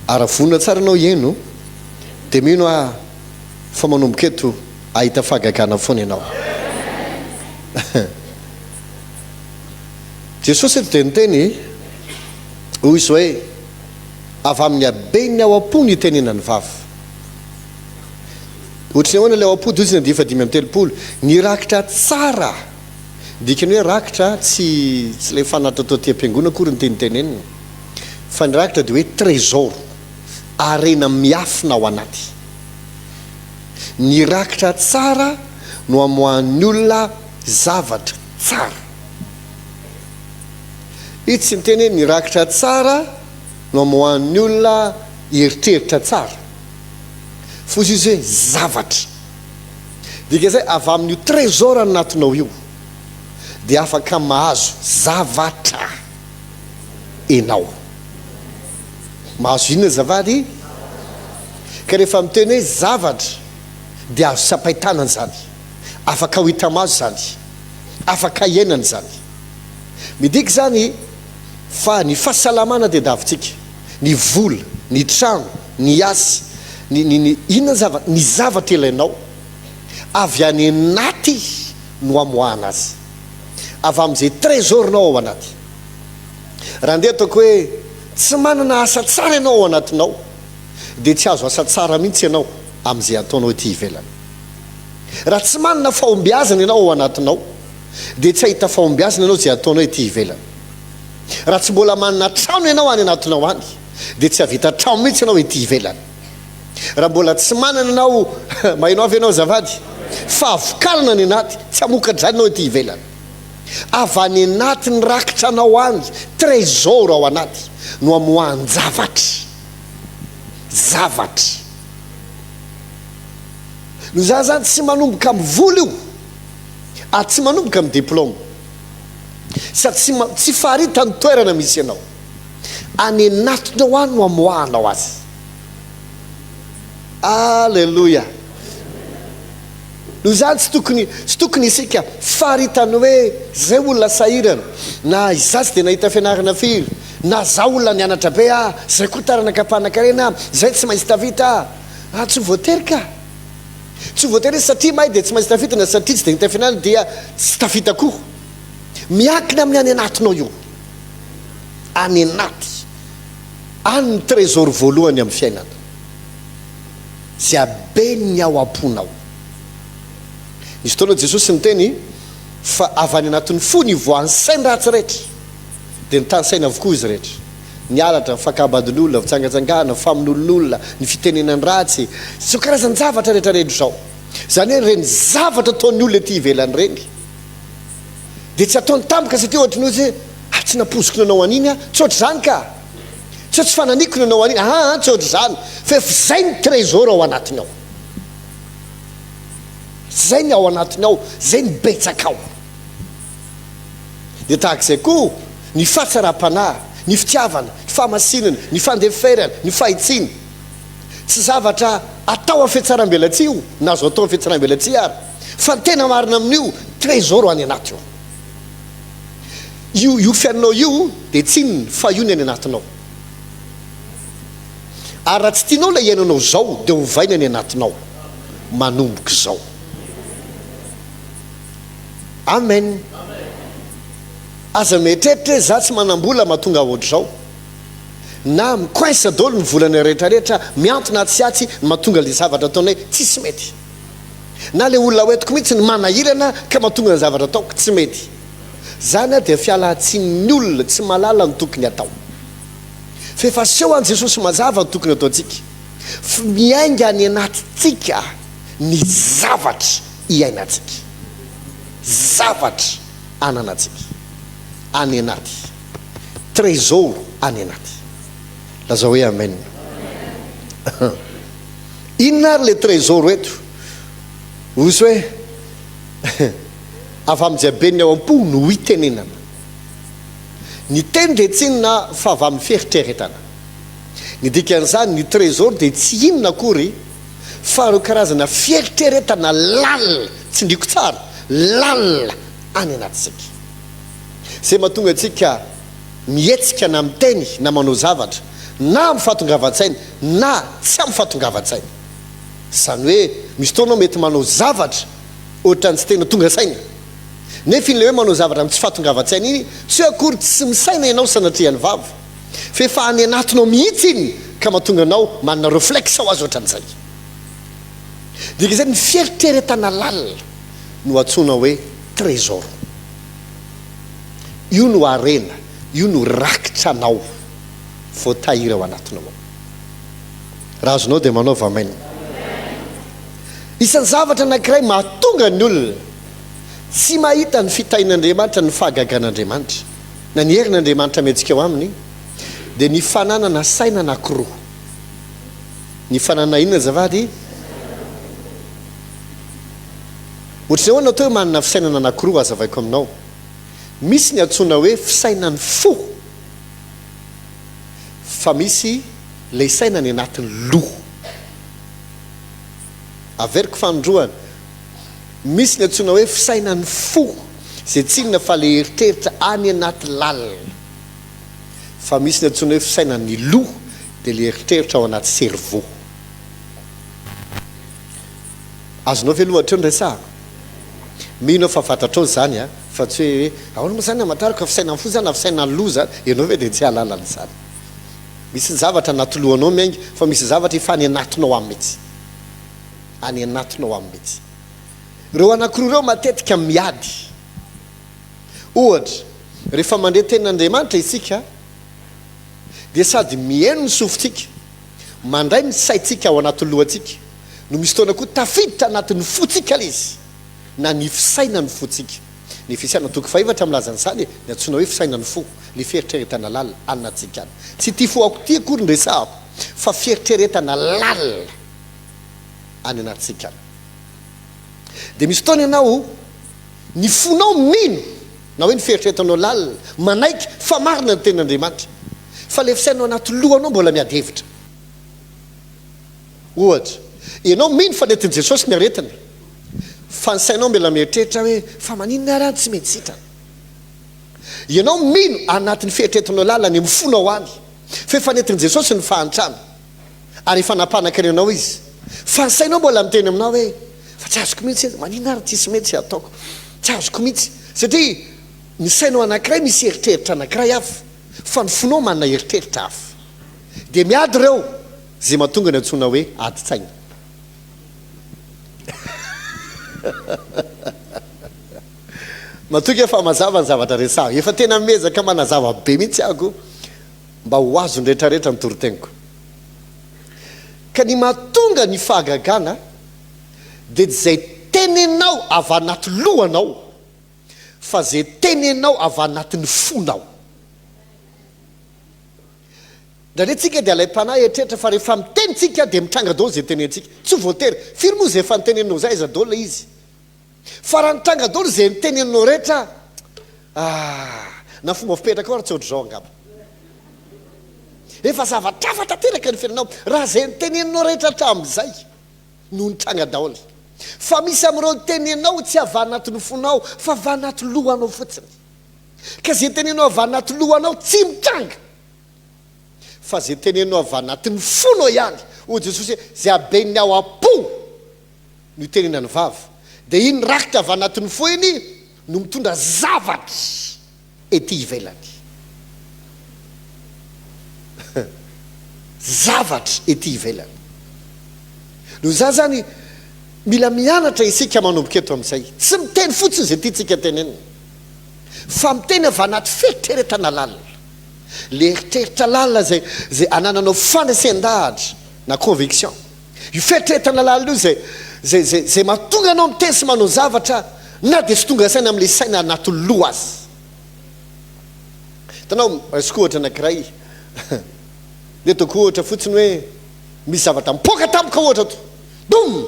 Ary vonona tsara anao eno dia mino fa manomboka eto ahita fagagana foana ianao. Jesosy eto dia niteny hoy izy hoe avy amin'ny habeny ao am-po ny tenena ny vavy. Ohatrany ahoana ilay ao am-po dozina dia 5:30 nirakitra tsara. Dikany hoe rakitra tsy ilay fanatao ty am-piangonana akory ny tenitenenina, fa nirakitra dia hoe trésor, arena miafina ao anaty. Nirakitra tsara no amohan'ny olona zavatra tsara. Ity tsy niteny hoe nirakitra tsara no amohan'ny olona eritreritra tsara, fosy izy hoe zavatra. Dika zay avy amin'io trésor anatinao io dia afaka mahazo zavatra enao. Mahazo inona zavady? Ka rehefa miteny hoe zavatra dia azo sapahitanana zany, afaka ho hita mazo zany, afaka iainana zany. Midika zany fa ny fahasalamana dia davintsika, ny vola, ny trano, ny asy, inona zavatra, ny zavatra ilainao avy any anaty no amoahana azy, avy amin'izay trésor-nao ao anaty. Raha ndeha ataoko hoe tsy manana asa tsara ianao ao anatinao dia tsy azo asa tsara mihitsy ianao amin'izay ataonao ety ivelany. Raha tsy manana fahombiazana ianao ao anatinao dia tsy ahita fahombiazana ianao zay ataonao ety ivelany. Raha tsy mbola manana trano ianao any anatinao any dia tsy havita trano mihitsy ianao ety ivelany. Raha mbola tsy manana anao mahainao avy ianao zavady fahavokalana ny anaty, tsy hamokatra zany ianao ety ivelany. Avy any anaty ny rakitra anao any, trésor ao anaty no amoahany zavatra. No zany tsy manomboka amin'ny vola io, tsy manomboka amin'ny diplôme, sady tsy faharitany toerana misy ianao. Any anatinao any no amoahanao azy. Alleluia. No zany tsy tokony isika faharitany hoe zay olona sahirana, na izazy dia nahita fianarana firy, na za olona nianatra be zay koa taranakampanakarena zay tsy maintsy tavita. Tsy voatery ka, tsy voatery satria mahay dia tsy maintsy tavita, na satria tsy dia nahita fianarana dia tsy tavita koa. Miankina amin'ny any anatinao io, any anaty, any ny trésor voalohany amin'ny fiainana, zay abeny ao am-ponao. Nisy fotoana Jesosy niteny fa avy any anatin'ny fo ny voan'ny sainy ratsy rehetra, dia nitany saina avokoa izy rehetra. Nialatra, ny fakabadin'olona, fitsangatsangana, famonolon'olona, ny fitenenany ratsy, so karazany zavatra rehetrarehetra zao. Zany hoe reny zavatra ataon'ny olona ety ivelany reny dia tsy ataony tampoka, satria ohatra ny hoe tsy naposiko nanao an'iny tsy ohatry zany ka, tsy fananiko nanao an'iny, tsy ohatry zany, fa zay ny trésor ao anatiny ao, zay ny ao anatiny ao, zay ny betsaka ao. Dia tahak'izay koa ny fahatsara-panahy, ny fitiavana, ny fahamasinana, ny fandeferana, ny fahitsiny, tsy zavatra atao amin'ny fiatsaram-belatsy io, na azo atao amin'ny fiatsaram-belatsy ary, fa tena marina amin'io trésor any anaty io fiainanao io dia tsinony fa io ny any anatinao. Ary raha tsy tianao ilay iainanao zao dia hovaina any anatinao manomboka zao. Amen. Aza mieritreritra za tsy manam-bola mahatonga ohatr'izao, na mikoinsa daholo ny volana rehetrarehetra, miantona atsy mahatonga le zavatra ataonay tsisy mety, na le olona hoentiko mihitsy ny manahirana ka mahatonga ny zavatra ataoko tsy mety. Zany dia fialan-tsin'ny olona tsy malala ny tokony atao. Fa efa seho an' Jesosy mazava ny tokony ataontsika, miainga any anatintsika ny zavatra iainantsika, zavatra ananatsika any anaty, trésor any anaty. Lazao hoe amen. Inona ary le trésor eto? Osy hoe avy amin'jabeny ao am-po no hitenenana. Ny teny dia tsinona fa avy amin'ny fieritreretana. ny dikan'izany ny trésor dia tsy inona akory fa ro karazana fieritreretana lalina tsy ndriko tsara lalina any anatisika zay mahatonga atsika mietsika na miteny na manao zavatra na mifatongavan-tsaina na tsy am'fatongavan-tsaina zany hoe misy taonao mety manao zavatra ohatrany tsy tena tonga saina nefa in'le hoe manao zavatra am tsy fatongavan-tsaina iny tsy hoe akory tsy misaina ianao sanatriany vava fa efa any anatinao mihitsy iny ka mahatonga anao manana reflexe ao azy ohatran'izay dika zay ny fieritreretana lalina no atsona hoe trésor io no arena io no rakitra anao voatahiry ao anatinao raha azonao dia manao vamaina isan'ny zavatra anankiray mahatonga ny olona tsy mahita ny fitahin'andriamanitra ny fahagagan'andriamanitra na ny herin'andriamanitra miantsika ao aminy dia ny fananana saina anankiroa ny fananana inona zavady ohatr'izay hoe natao hoe manana fisainana anankiroa azavaiko aminao misy ny antsoina hoe fisainany fo fa misy lay sainany anatin'ny loha averiko fanondroana misy ny antsoina hoe fisainany fo zay tsinona fa le eritreritra any anaty lalina fa misy ny antsoina hoe fisainany loha dia le eritreritra ao anaty cerveau azonao ve lohatra eo ndraisa mino fa fantatrao zany a fa tsy hoe ahoana moa zany amataraka fisainany fo zany na fisainany loha zany ianao ve dia tsy halalany zany misy zavatra anaty lohanao miaingy fa misy zavatra efa any anatinao amin'ny mihitsy any anatinao amin'ny mihitsy reo anankiroa reo matetika miady ohatra rehefa mandeha tenin'andriamanitra isika dia sady mihaino ny sofintsika mandray ny saintsika ao anatin'ny lohantsika no misy taona koa tafiditra anatin'ny fotsika izy na ny fisainany fotsika ny fisiana toko fahevatra milazan'izany ny antsoina hoe fisainany fo le fieritreretana lalina anatsika any tsy ty fo ako ty akory ndresahako fa fieritreretana lalina any anatsika any dia misy taona ianao ny fonao mino na hoe ny fieritreretanao lalina manaiky fa marina ny tenin'andriamanitra fa le fisainao anaty lohanao mbola miady hevitra ohatra ianao mino fa netin'i jesosy ny aretina fa ny sainao mbola mieritreritra hoe fa maninona raha tsy mety sitrana ianao mino anatin'ny fieritreretanao lalina ny mifonao any fa efa netin'i jesosy ny fahantrana ary efa nampanan-karenao izy fa ny sainao mbola miteny aminao hoe fa tsy azoko mihitsy maninona raha tsisy mety sy ataoko tsy azoko mihitsy satria ny sainao anankiray misy eritreritra anankiray hafa fa ny fonao manana eritreritra hafa dia miady ireo zay mahatonga ny antsoina hoe adi-tsaina matoka efa mazava ny zavatra resah efa tena mezaka manazava be mihitsy ahako mba ho azo nrehetrarehetra ny toroteniko ka ny mahatonga ny fahagagana dia zay tenenao avy anaty lohanao fa zay tenenao avy anatin'ny fonao ndrare tsika dia alay mpanahy eritreritra fa rehefa mitenitsika dia mitranga daholo zay tenentsika tsy voatery firy moa zay efa nitenenao zay iza daholo izy fa raha nitranga daholo zay nitenenao rehetra na fomba fipetraka ao raha tsy ohatry zao angamba efa zavatra tanteraka ny fiainanao raha zay nitenenao rehetra hatramin'izay no nitranga daholo fa misy amin'ireo tenenao tsy avy anatin'ny fonao fa avy anaty lohanao fotsiny ka zay tenenao avy anaty lohanao tsy mitranga fa zay tenenao avy anatin'ny fonao ihany o jesosy hoe zay aben'ny ao am-po no itenenany vava dia iny rakitra avy anatin'ny fo iny no mitondra zavatra ety ivelany zavatra ety ivelany no za zany mila mianatra isika manomboka eto amin'izay tsy miteny fotsiny zay tiatsika tenenina fa miteny avy anaty fieritreretana lalina le eritreritra lalina zay anananao fanesen-dahatra na conviction io fieritreretana lalina io zay mahatonga anao miteny sy manao zavatra na dia sy tonga saina amin'le saina anaty loha azy hitanao raisiko ohatra anankiray le toko ohatra fotsiny hoe misy zavatra mipoka tampoka ohatra to dom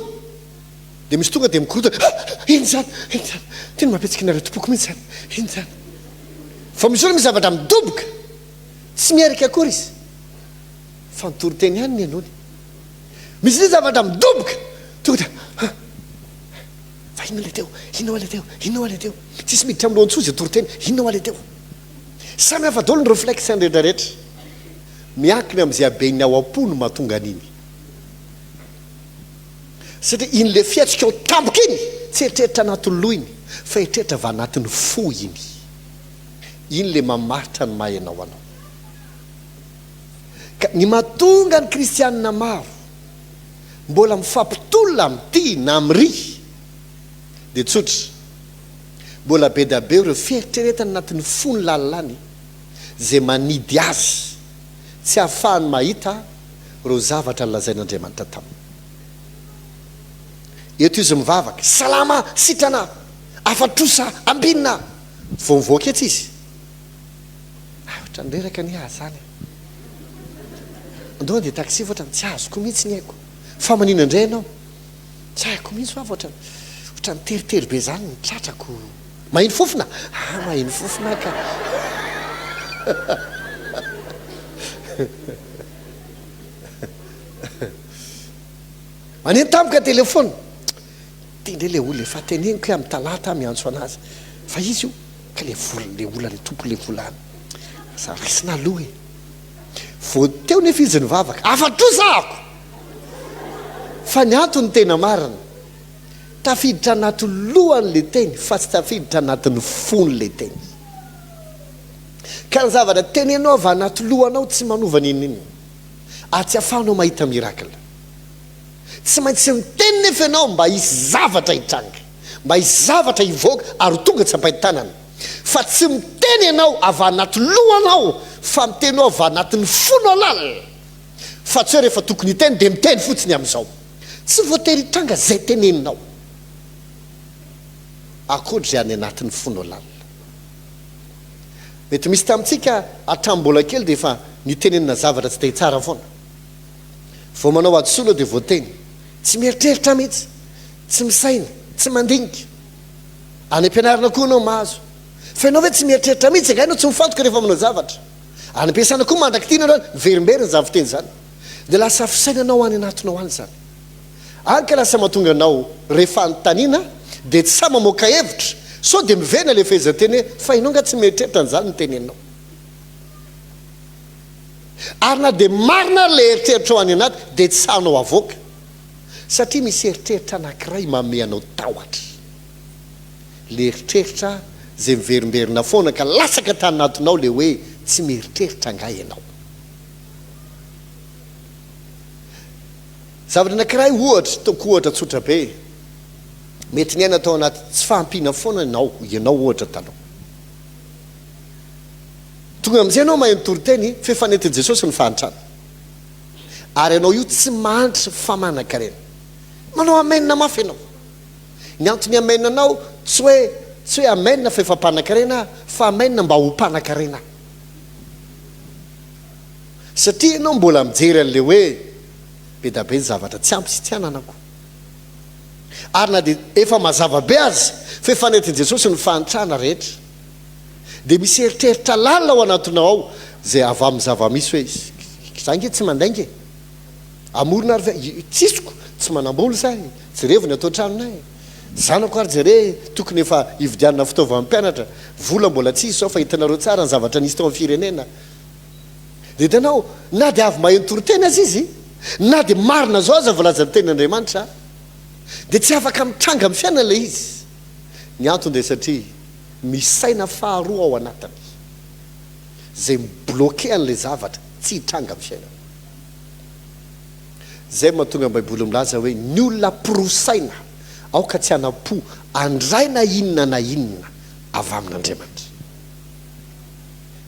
dia misy tonga dia mikorota iny zany tena mampetsika nareo tompoko mihitsy zany iny zany fa misy oana misy zavatra midoboka tsy miarika akory izy fantoroteny ihany ny anony misy ny zavatra midoboka tonga da fa inona le teo inona le teo inona le teo tsisy miditra amin'ny lohantsy izy toroteny inona le teo samy hafa daholo ny réflexe ny rehetrarehetra miankina amin'izay abeiny ao am-po no mahatonga an'iny satria iny le fiatrika ao tampoka iny tsy eritreritra anatin'ny loha iny fa eritreritra va anatin'ny fo iny le mamaritra ny mahay anao anao ka ny mahatonga ny kristianina maro mbola mifampitolona amin'ity na am'ry dia tsotra mbola be da be ireo fieritreretana anatin'ny fony lalilany zay manidy azy tsy ahafahany mahita ireo zavatra lazain'Andriamanitra taminy eto izy mivavaka salama sitrana afatrosa ambinina vao mivoaka etsy izy ohatra nireraka ny azy zany andao dia taxi ohatra tsy azoko mihitsy ny haiko fa manina indray ianao tsy haiko mihitsy fa ohatra ny teritery be zany nitratrako mahino fofona mahino fofona ka maneno tampoka telefona tindray le olona efa teneniko hoe amin'ny talata miantso anazy fa izy io ka le olona le tompo le volany za risina aloha e vo teo nefa izy nivavaka afatrosako fa ny antony tena marina tafiditra anatin'ny lohany le teny fa tsy tafiditra anatin'ny fony le teny ka ny zavatra tenenao va anaty lohanao tsy manova nininy tsy afahanao mahita miracle tsy maintsy miteny nefa ianao mba hisy zavatra hitranga mba hisy zavatra hivoaka ary tonga tsy ampahitanana fa tsy miteny ianao avy anaty lohanao fa mitenao avy anatin'ny fono alala fa tsy hoe rehefa tokony hiteny dia miteny fotsiny amin'izao tsy voatery hitranga zay teneninao akoatra zay any anatin'ny fono alala mety misy tamintsika atrambola kely dia efa nitenenina zavatra tsy te tsara foana vao manao adosola dia voateny tsy mieritreritra mihitsy tsy misaina tsy mandinika any ampianarina koa anao mahazo fa ianao hoe tsy mieritreritra mihitsy angainao tsy mifantoka rehefa manao zavatra any ampiasana koa mandrakitiana anao verimberina zaviteny zany dia lasa fisainanao any anatinao any zany anka lasa mahatonga anao rehefa anytaniana dia tsy sa mamoaka hevitra so dia mivena le fehezanteny hoe fa inao nga tsy mieritreritra n'izany ny tenenao ary na dia marina le eritreritra ao any anaty dia tsy sanao avoaka satria misy eritreritra anankiray manome anao tahotra le eritreritra zay miverimberina foana ka lasaka tanatinao le hoe tsy mieritreritra nga ianao zavatra anankiray ohatra toko ohatra tsotra be mety ny aina atao anaty tsy fahampiana foana ianao ohatra tanao tonga amin'izay ianao maheno toroteny fefanetiny Jesosy ny fahantrana ary ianao io tsy mahantra famana-karena manao amenina mafy ianao ny antony amenina anao tsy hoe amenina fa efa mpanan-karena fa amenina mba ho mpanan-karena satria ianao mbola mijery an'le hoe be da be ny zavatra tsy ampy sy tsy ananako ary na dia efa mazava be azy fa efanetiny Jesosy ny fahantrana rehetra dia misy eritreritra lalina ao anatinao ao zay avy amin'ny zava-misy hoe za nge tsy mandainge amorona ary ve tsisiko tsy manam-bola zahy jerevony atao tranonay zanako ary jere tokony efa hividianana fitaovana mpianatra vola mbola tsisy sao fa hitanareo tsara ny zavatra nisy tao amin'ny firenena dia hitanao na dia avy maheno toroteny azy izy na dia marina zao aza voalaza ny tenin'Andriamanitra dia tsy afaka mitranga amin'ny fiainana ilay izy ny antony dia satria misaina faharoa ao anatiny zay mibloke an'ilay zavatra tsy hitranga amin'ny fiainana zay mahatonga ny baiboly milaza hoe ny olona porosaina aoka tsy hanam-po andray na inona avy amin'Andriamanitra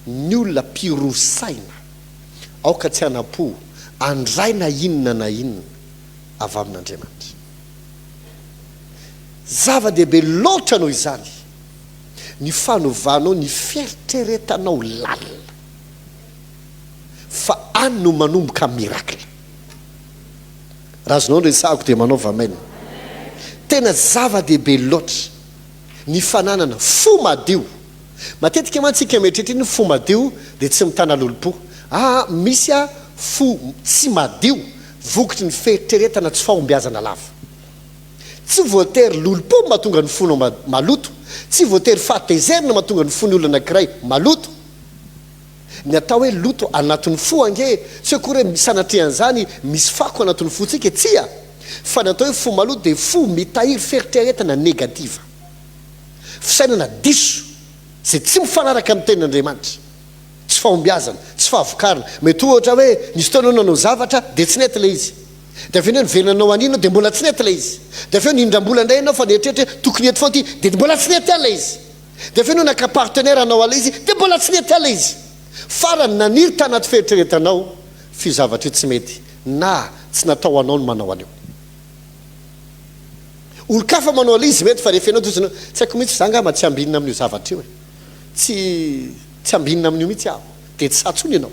ny olona pirosaina aoka tsy hanam-po andray na inona avy amin'Andriamanitra zava-dehibe loatra noho izany ny fanovanao ny fieritreretanao lalina fa any no manomboka mirakla razonao resahako dia manao vamaina tena zava-dehibe loatra ny fananana fo madio matetika mantsika mieritreritra ny fo madio dia tsy mitana lolopo misy fo tsy madio vokotry ny feritreretana tsy fahombiazana lava tsy voatery lolo-po mahatonga ny fonao maloto tsy voatery fahatezerina mahatonga ny fony olona anankiray maloto ny atao hoe loto anatin'ny fo ange tsy akory hoe sanatrehan'izany misy fako anatin'ny fotsika tsia fa ny atao hoe fo maloto dia fo mitahiry feritreretana negativa fisainana diso zay tsy mifanaraka amin'ny tenin'Andriamanitra tsy fahombiazana tsy fahavokarana mety ohatra hoe nisy taonao nanao zavatra dia tsy nety ilay izy dia avy eo nivelananao anino dia mbola tsy nety ilay izy dia avy eo nindram-bola indray ianao fa nieritreritra tokony ety foty dia mbola tsy nety alay izy dia avy eo naka partenaire anao alay izy dia mbola tsy nety alay izy farany naniry tanaty feritreretanao fizavatra io tsy mety na tsy natao anao no manao anio olo-kafa manao alay izy mety fa rehefa ianao tosinao tsy haiko mihitsy zangamba tsy ambinina amin'io zavatra io tsy ambinina amin'io mihitsy aho dia tsy satsony ianao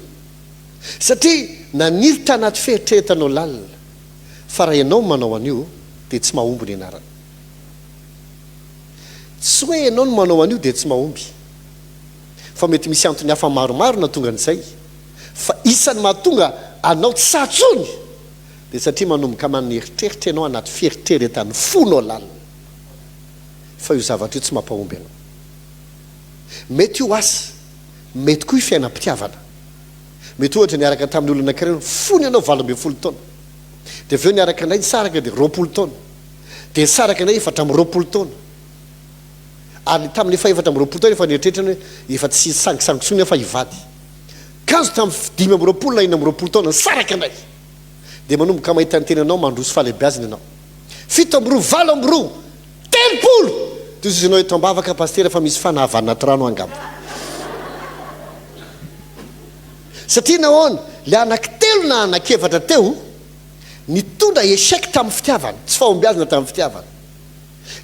satria naniry tanaty feritreretanao lalina fa raha ianao manao an'io dia tsy mahomby ny anarany tsy hoe ianao no manao an'io dia tsy mahomby fa mety misy antony hafa maromaro na tonga n'izay fa isan'ny mahatonga anao tsy satsony dia satria manomboka maneritreritra ianao anaty feritreretany fonao lalina fa io zavatra io tsy mampahomby ianao mety io asa mety koa io fiainam-pitiavana mety ohatra niaraka tamin'ny olona anankiray fony ianao 20 taona dia avy eo niaraka indray nisaraka dia 20 taona dia nisaraka indray 4 taona ary tamin'ny efa 4 taona efa nieritreritra hoe efa tsy sangisangisony fa hivady kanjo tamin'ny 5 na 20 taona nisaraka indray dia manomboka mahita ny tenanao mandroso fahalehibiazana ianao 7 20 telopolo dia izinao eto ambavaka pastera fa misy fanahavana anaty rano angamba satria nahoana le anankitelo na anankefatra teo nitondra échec tamin'ny fitiavana tsy fahombiazana tamin'ny fitiavana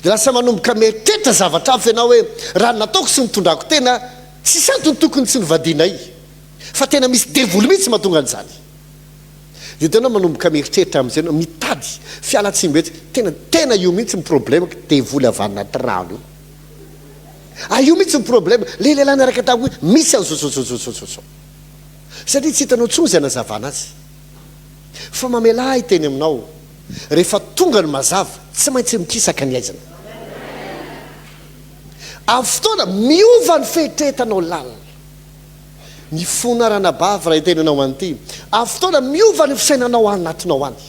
dia lasa manomboka mieritreritra zavatra afa ianao hoe raha nataoko sy nitondrako tena tsy santony tokony tsy nivadinay fa tena misy devoly mihitsy mahatonga an'izany dia tanao manomboka mieritreritra amin'izay anao mitady fialatsim-betsy tena io mihitsy ny problème devoly avy anaty rano io io mihitsy ny problème le lehilahy niaraka tamiko misy an'zao satria tsy hitanao tsony zay anazavana azy fa mamelahy teny aminao rehefa tonga ny mazava tsy maintsy mikisaka ny aizana amin'ny fotoana miova ny feritreretanao lalina ny fonarana bavy raha itenanao an'ity amin'ny fotoana miova ny fisainanao anatinao any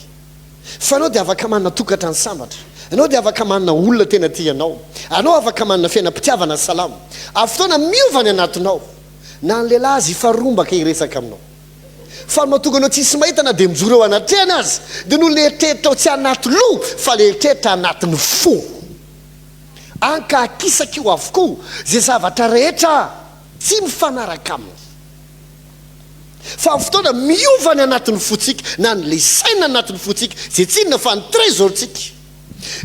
fa anao dia afaka manana tokatra ny sambatra anao dia afaka manana olona tena ty anao anao afaka manana fiainam-pitiavana salamo amin'ny fotoana miova ny anatinao na ny lehilahy azy ifarombaka iresaka aminao fa mahatonga anao tsisy mahita na dia mijoro eo anatrehana azy dia nolo eritreritra ao tsy anaty loha fa le eritreritra anatin'ny fo ankahakisaka io avokoa zay zavatra rehetra tsy mifanaraka aminy fa amin'ny fotoana miova ny anatin'ny fotsika na ny le saina anatin'ny fotsika zay tsy inona fa ny trésortsika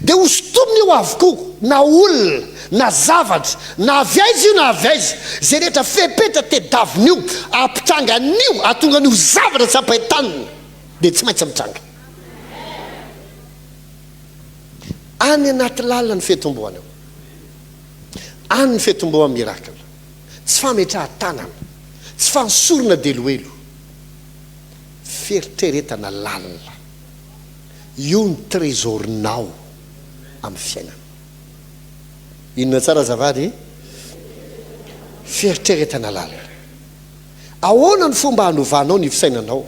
dia hosotominy eo avokoa na olona na zavatra na avy aiza io na avy aiza zay rehetra fepetra tedavin'io ampitranganyio atonga n'io zavatra tsy ampahitanina dia tsy maintsy mitranga any anaty lalina ny fetomboana eo any ny fetomboa miracle tsy fametrahan-tanana tsy fansorona deloelo feritreretana lalina io ny trésorinao amin'ny fiainana inona tsara zavady feritreretana lalina ahoana ny fomba hanovanao ny fisainanao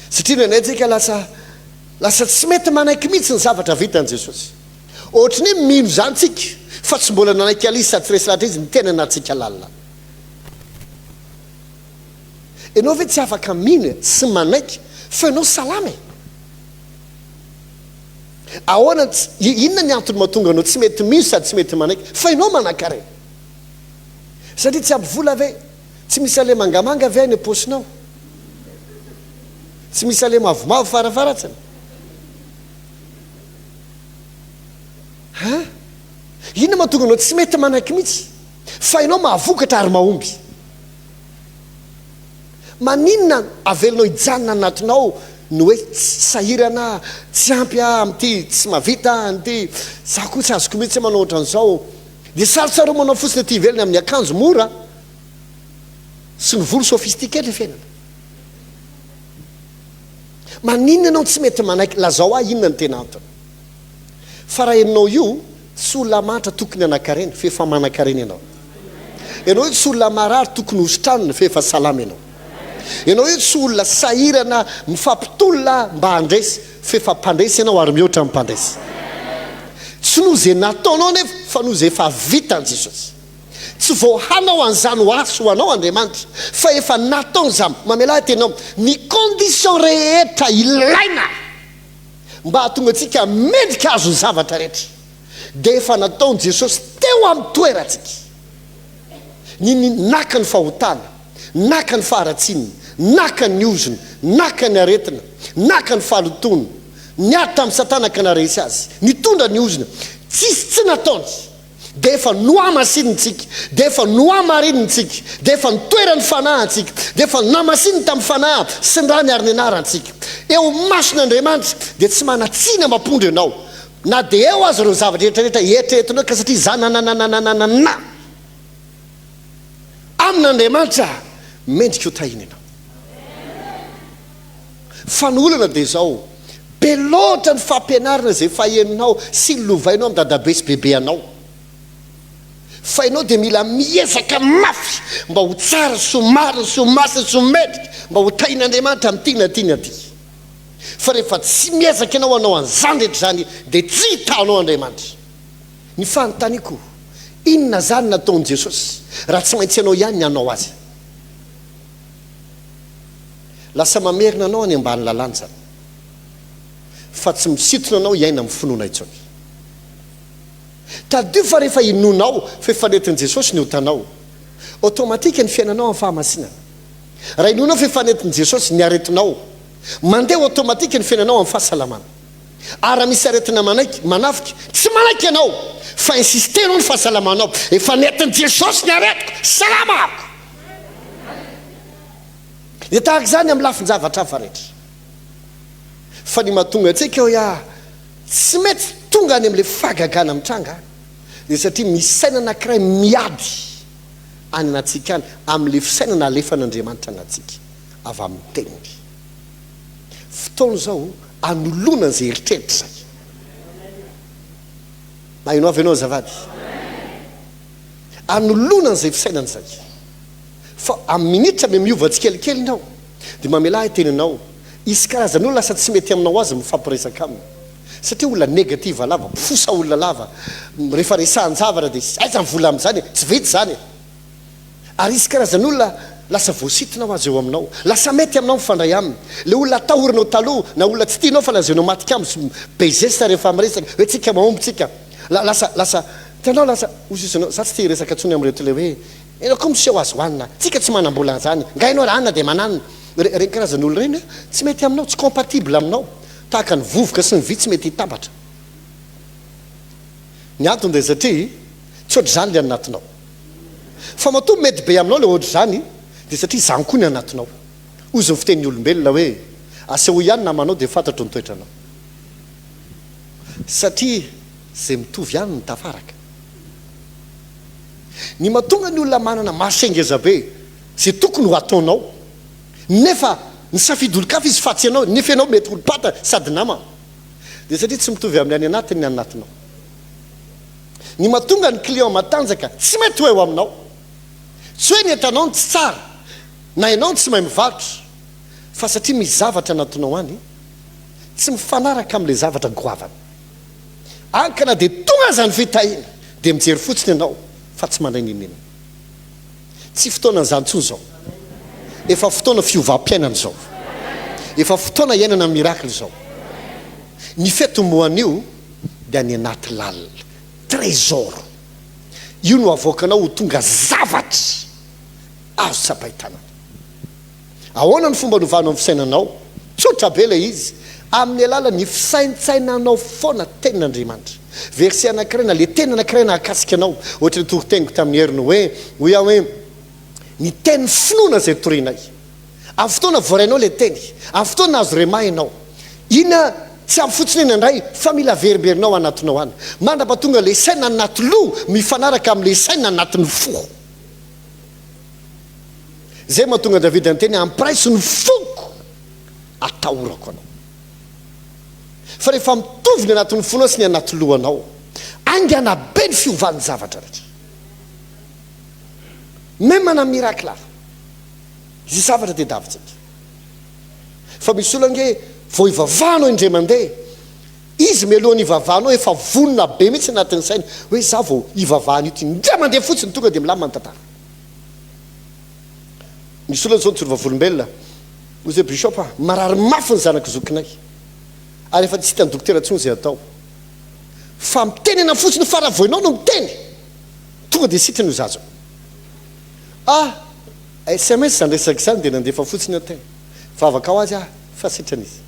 satria nanaytsika lasa tsy mety manaiky mihitsy ny zavatra vitan'i Jesosy ohatrany hoe mino zany tsika fa tsy mbola nanaiky alizy sady tsy resy lahatra izy ny tena anatsika lalina ianao ve tsy afaka mino sy manaiky fa ianao salama ahoana inona ny antony mahatonga anao tsy mety mino sady tsy mety manaiky fa ianao manakare satria tsy ampivola ve tsy misy ale mangamanga ve any aposinao tsy misy ale mavomavo farafaratsany inona mahatonga anao tsy mety manaiky mihitsy fa ianao mahavokatra ary mahomby maninona avelinao hijanona anatinao no hoe sahirana tsy ampy amin'ity tsy mavita an'ity za koa tsy azoko mihitsy manao ohatran'izao dia sarotsaro manao fotsiny aty velona amin'ny akanjo mora sy ny volo sofistike le fiainana maninona anao tsy mety manaiky lazao inona ny tena antony fa raha ianao io tsy olona matra tokony anakareny fa efa manakareny ianao io tsy olona marary tokony hositranona fa efa salama ianao io tsy olona sahirana mifampitolona mba handresy fa efa mpandresy ianao ary mihoatra mimpandresy tsy noho zay nataonao nefa fa noho zay efa vitan' Jesosy tsy voahanao an'izany ho asy ho anao Andriamanitra fa efa nataony zany mamela tenao ny condition rehetra ilaina mba hahatonga antsika mendrika azo ny zavatra rehetra dia efa nataony Jesosy teo amin'ny toerantsika ny naka ny fahotana naka ny faharatsininy naka ny ozony naka ny aretina naka ny fahalotony niaritra amin'ny satana ka naresy azy nitondra ny ozona tsisy tsy nataony dia efa noamasinitsika dia efa noamarinitsika dia efa nitoerany fanahintsika dia efa namasiny tamin'ny fanahy sy ny raha ny ary ny anarantsika eo mason'Andriamanitra dia tsy manatsina mampondro ianao na dia eo azy ireo zavatra rehetrarehetra eritreretinao ka satria za nanananananana amin'Andriamanitra mendrika ho tahina ianao fa ny olana dia zao be loatra ny fampianarana zay faheninao sy lovainao amin'ny dadabe sy bebe anao fa ianao dia mila miezaka mafy mba ho tsara somarina somasina somendrika mba ho tahin'Andriamanitra amin'ity na ty fa rehefa tsy miezaka ianao anao an'izany rehetra zany dia tsy hitanao Andriamanitra ny fanontaniako inona zany nataon'i Jesosy raha tsy maintsy ianao ihany ny anao azy lasa mamerina anao any ambany lalàna zany fa tsy misitona anao hiaina amin'ny finoana intsony tadio fa rehefa inonao fa efa netin'i Jesosy ny hotanao automatika ny fiainanao amin'ny fahamasinana raha inonao fa efa netin'i Jesosy ny aretinao mandeha automatika ny fiainanao amin'ny fahasalamana ary misy aretina manafika tsy manaiky ianao fa insistenao ny fahasalamanao efa netin'i Jesosy ny aretiko salamako dia tahaka izany amin'ny lafin-javatra hafa rehetra fa ny mahatonga antsika hoe tsy mety tonga any amin'ilay fagagana amin'tranga dia satria misaina anankiray miady any anatsika any amin'ilay fisainana alefan'Andriamanitra anatsika avy amin'ny teniny fotoana zao anoloana izay eritreritra zay mahaino avy ianao zavady anoloana izay fisainana zay fa amin'ny minitra me miova tsikelikely ianao dia mamela teninao isy karazany olona lasa tsy mety aminao azy mifampiresaka aminy satria olona negativa lava mpifosa olona lava rehefa resahan-javatra dia aiza mivola amin'izany tsy vety zany ary isy karazany olona lasa voasitinao azy eo aminao lasa mety aminao mifandray aminy le olona atahorinao taloha na olona tsy tianao fa lazainao matika aminy bezesta rehefa miresaka hoe tsika mahombytsika lasa tanao lasa ozisanao za tsy tia resaka ntsony amin'ireo tele hoe enao koa miseho azy hoanina tsika tsy manam-bola an'izany ngainao raha anina dia mananina reny karazany olo reny tsy mety aminao tsy compatible aminao tahaka ny vovoka sy ny vy tsy mety hitambatra ny antony dia satria tsy ohatry zany le anatinao fa matoa mety be aminao le ohatry zany dia satria zany koa ny anatinao ozy ny fitenin'ny olombelona hoe aseho ihany namanao dia fantatro ny toetranao satria zay mitovy ihany ny tafaraka ny mahatonga ny olona manana masengeza be zay tokony ho ataonao nefa ny safidolokafy izy fatsy anao nefa ianao mety olopata sady nama dia satria tsy mitovy amin'ny any anatiny ny anatinao ny mahatonga ny client matanjaka tsy mety hoe eo aminao tsy hoe ny entanao ny tsy tsara na ianao ny tsy mahay mivarotra fa satria misy zavatra anatonao any tsy mifanaraka amin'ilay zavatra goavana ankana dia tonga zany fitahina dia mijery fotsiny ianao fa tsy mandray ninina tsy fotoanan'izany tsony zao efa fotoana fiovam-piainana zao efa fotoana iainana miracle zao ny fetomoan'io dia ny anaty lalina trésor io no avoakanao ho tonga zavatra azo tsapahitana ahoana ny fomba novanao amin'ny fisainanao tsotra be le izy amin'ny alala ny fisaintsainanao foana tenin'Andriamanitra verset anankiray na le teny anankiray na akasika anao ohatra ny toriteniko tamin'ny herino hoe ny teny finoana zay torinay amin'ny fotoana voarainao le teny amin'ny fotoana azo rema ianao ina tsy amin'ny fotsiny eny andray fa mila veriberinao anatinao any mandrapatonga le saina anaty loha mifanaraka amin'le saina anatin'ny fo zay mahatonga Davida ny teny ampiraisy ny foko atahorako anao fa rehefa mitovy ny anatin'ny fonao sy ny anaty lohanao angana be ny fiovan'ny zavatra rehetra même mana miracle izy zavatra dia davitsika fa misy olonge vao ivavahanao indray mandeha izy mialohan'ny ivavahanao efa vonona be mihitsy anatin'ny sainy hoe za vao ivavahana io ty indray mandeha fotsiny tonga dia milamina ny tantara misy olona zao nitsorovavolombelona ozy bishop marary mafy ny zanako zokinay ary efa tsy hitany dokotera ntsony zay atao fa mitenena fotsiny fa raha voinao no miteny tonga dia sitany ho zazo SMS zany resaka izany dia nandefa fotsiny ateny vavaka ao azy fa sitran'izy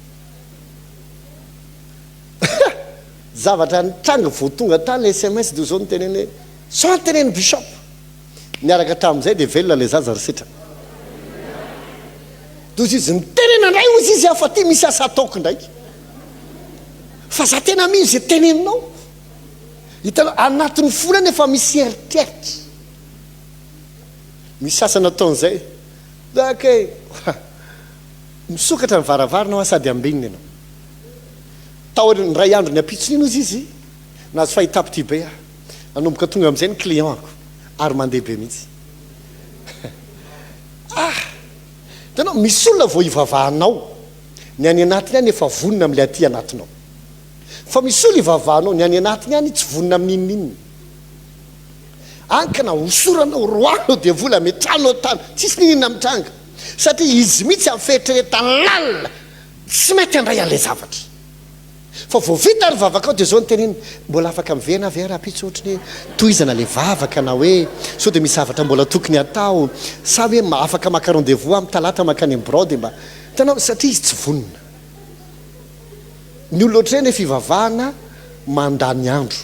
zavatra nitranga vo tonga tany le SMS dia zao niteneny sao nteneny bishop niaraka tamin'izay dia velona le zaza ry sitra dozy izy mitenena ndray ozy izy afa ty misy asa ataoko ndraiky fa za tena mino zay teneninao hitanao anatin'ny folany efa misy eritreritra misy asa nataon'izay dake misokatra ny varavaranao sady ambininy ianao tao ny ray andro ny apitsony ino izy izy nazy fahitapity be nanomboka tonga amin'izay ny client ako ary mandeha be mihitsy hitanao misy olona vao ivavahanao ny any anatiny any efa vonina amin'ilay aty anatinao fa misy olona ivavahanao ny any anatiny any tsy vonina amin'innininy ankana hosoranao roanao dia vola metranao tany tsisy ninina mitranga satria izy mihitsy amin'ny fehitreretany lalina tsy mety andray an'ilay zavatra fa vao vita ary vavaka ao dia zao nyteneny mbola afaka mivena avy raha pitsy ohatrany hoe tohizana le vavaka na hoe sao dia misy zavatra mbola tokony atao sa hoe afaka maka rendez-vous amin'ny talata makany amin'ny brode mba hitanao satria izy tsy vonina ny olona ohatrany fivavahana mandany andro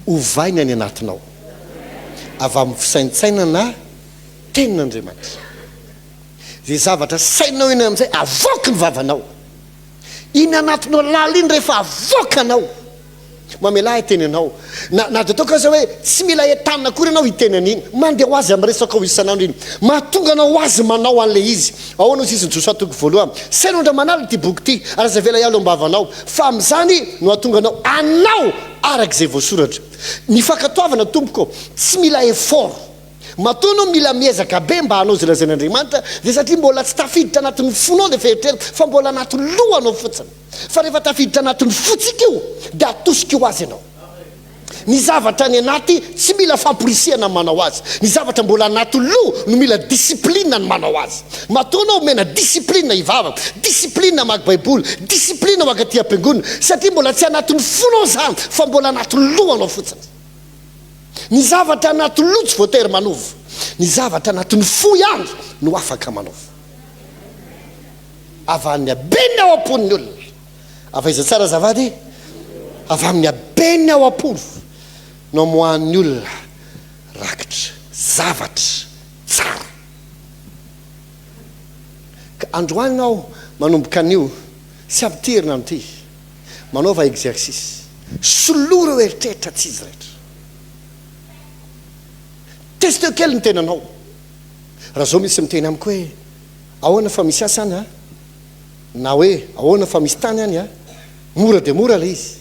ovainy any anatinao avy amin'ny fisaintsainana tenin'Andriamanitra zay zavatra sainao iny amin'izay avoaka ny vavanao iny anatinao lala iny rehefa avoakanao mamelahy tenenao na dia ataoko aza hoe tsy mila entanina akory ianao hitenan'iny mandeha ho azy amin'ny resaka ao isanandro iny mahatonga anao azy manao an'lay izy ahoana izy izy nijosatoko voalohany sainao ndra manala ty boky ty ary zay vela ialo ambavanao fa amin'izany no hatonga anao anao arak'izay voasoratra ny fankatoavana tompoko tsy mila effort matoanao mila miezaka be mba hanao zay lazain'Andriamanitra dia satria mbola tsy tafiditra anatin'ny fonao le feritreritra fa mbola anatin'ny lohanao fotsiny fa rehefa tafiditra anatin'ny fotsika io dia atosika io azy ianao ny zavatra ny anaty tsy mila famporisihana manao azy ny zavatra mbola anaty loha no mila disiplinina ny manao azy matoanao mena disiplinina hivavaka disiplinina maky baiboly disiplinina makaty am-piangonana satria mbola tsy anatin'ny fonao zany fa mbola anatin'ny lohanao fotsiny ny zavatra anaty loha tsy voatery manova ny zavatra anatin'ny fo ihany no afaka manova avy amin'ny abeny ao am-pon'ny olona avaiza tsara zavady avy amin'ny abeny ao am-polo no amohan'ny olona rakitra zavatra tsara ka androanao manomboka an'io sy ampitirina amin'ity manaova exercice soloa reo eritreritra tsy izy rehetra testeo kely ny tenanao raha zao misy miteny amiko hoe ahoana fa misy asa any na hoe ahoana fa misy tany any mora dia mora le izy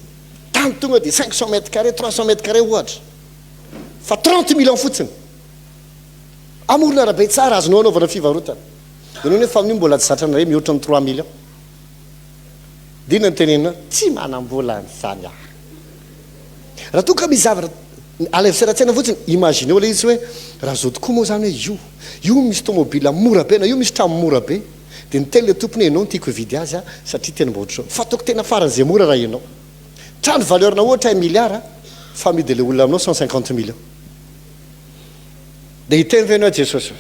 tany tonga dia 500 mètres carré 300 mètres carré ohatra fa 30 millions fotsiny amorona rahabe tsara azonao anaovana fivarotana ianao hoe fa amin'io mbola tsy zatrana re mihoatra ny 3 millions dina ny tenenina tsy manam-bola n'izany raha toka misy zavatra alevseratsaina fotsiny imagineo le izy hoe raha zao tokoa moa zany hoe io misy tomobile mora be na io misy trano mora be dia niteny le tompony ianao ntiako hividy azy satria tena mba ohatrao fa ataoko tena faran'izay mora raha ianao trano valeur na ohatra 1 milliard fa amidy le olona aminao 150 millions dia hiteny ve ianao jesosy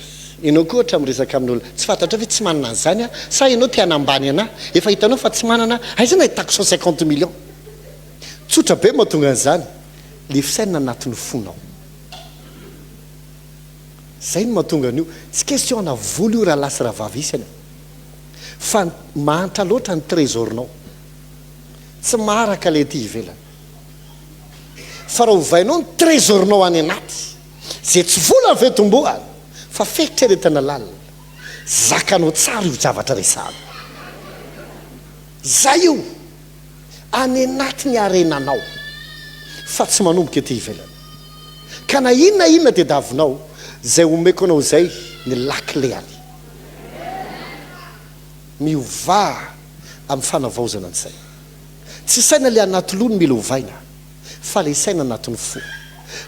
ianao koa ohatra miresaka amin'olona tsy fantatra hoe tsy manana an'izany sa ianao tianambany anahy efa hitanao fa tsy manana aizana hitako 150 millions tsotra be mahatonga an'izany le fisainina anatin'ny fonao zay no mahatonga an'io tsy question ana voly io raha lasy raha vavisana fa mahantra loatra ny trésorinao tsy maharaka le ty ivelany fa raha hovainao ny trésorinao any anaty zay tsy vola vetomboany fa fetreretana lalina zakanao tsara io zavatra resana zay io any anatiny arenanao fa tsy manomboka ety ivelany ka na inona dia davinao zay omeko anao zay ny lakleany miova amin'ny fanavaozana ny saina tsy saina le anaty loha no mila hovaina fa le saina anatin'ny fo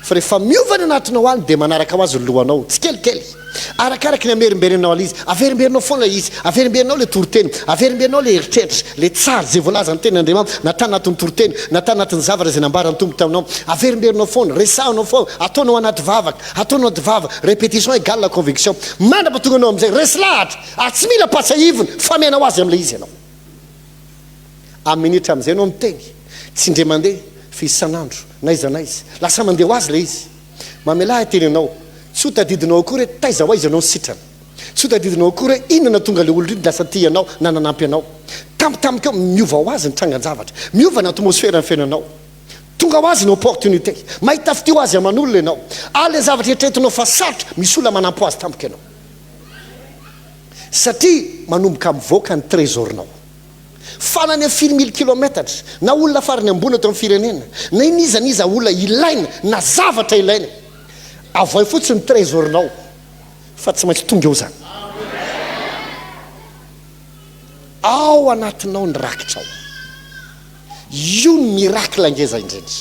fa rehefa miova ny anatinao any dia manaraka ho azy ny lohanao tsy kelikely arakaraka ny amerimberinao ala izy averimberinao foana izy averimberinao le toroteny averimberinao le eritreritra le tsara zay voalaza ny tenyandriamanitra natao anatin'ny toroteny natao anatin'ny zavatra zay nambarany tombo taminao averimberinao foana resahanao foana ataonao anaty vavaka ataonao anaty vavaka répétition égale la conviction mandrapatonga anao amin'izay resy lahatra tsy mila pasahivony famenao azy amin'ilay izy ianao amin'ny minitra amin'izay anao miteny tsy indre mandeha fa isan'andro naiza naiza lasa mandeha ho azy le izy mamelahy teny anao tsy ho tadidinao akory hoe taiza ho aiza anao ny sitrana tsy ho tadidinao akory hoe inona tonga le olo riny lasa ty anao na nanampy anao tampotampoka miova ho azy ny trangan-javatra miova ny atmosfera ny fiainanao tonga ho azy ny opportunité mahita fity ho azy aman'olona ianao ale zavatra etretinao fa sarotra misy olona manampy ho azy tampoka ianao satria manomboka mivoaka ny trésorinao fanany 4 000 kilometatra na olona farany ambony ato amin'ny firenena na inizaniza olona ilaina na zavatra ilaina avoay fotsiny trésorinao fa tsy maintsy tonga eo zany ao anatinao ny rakitra ao io ny miracle angeza indrindra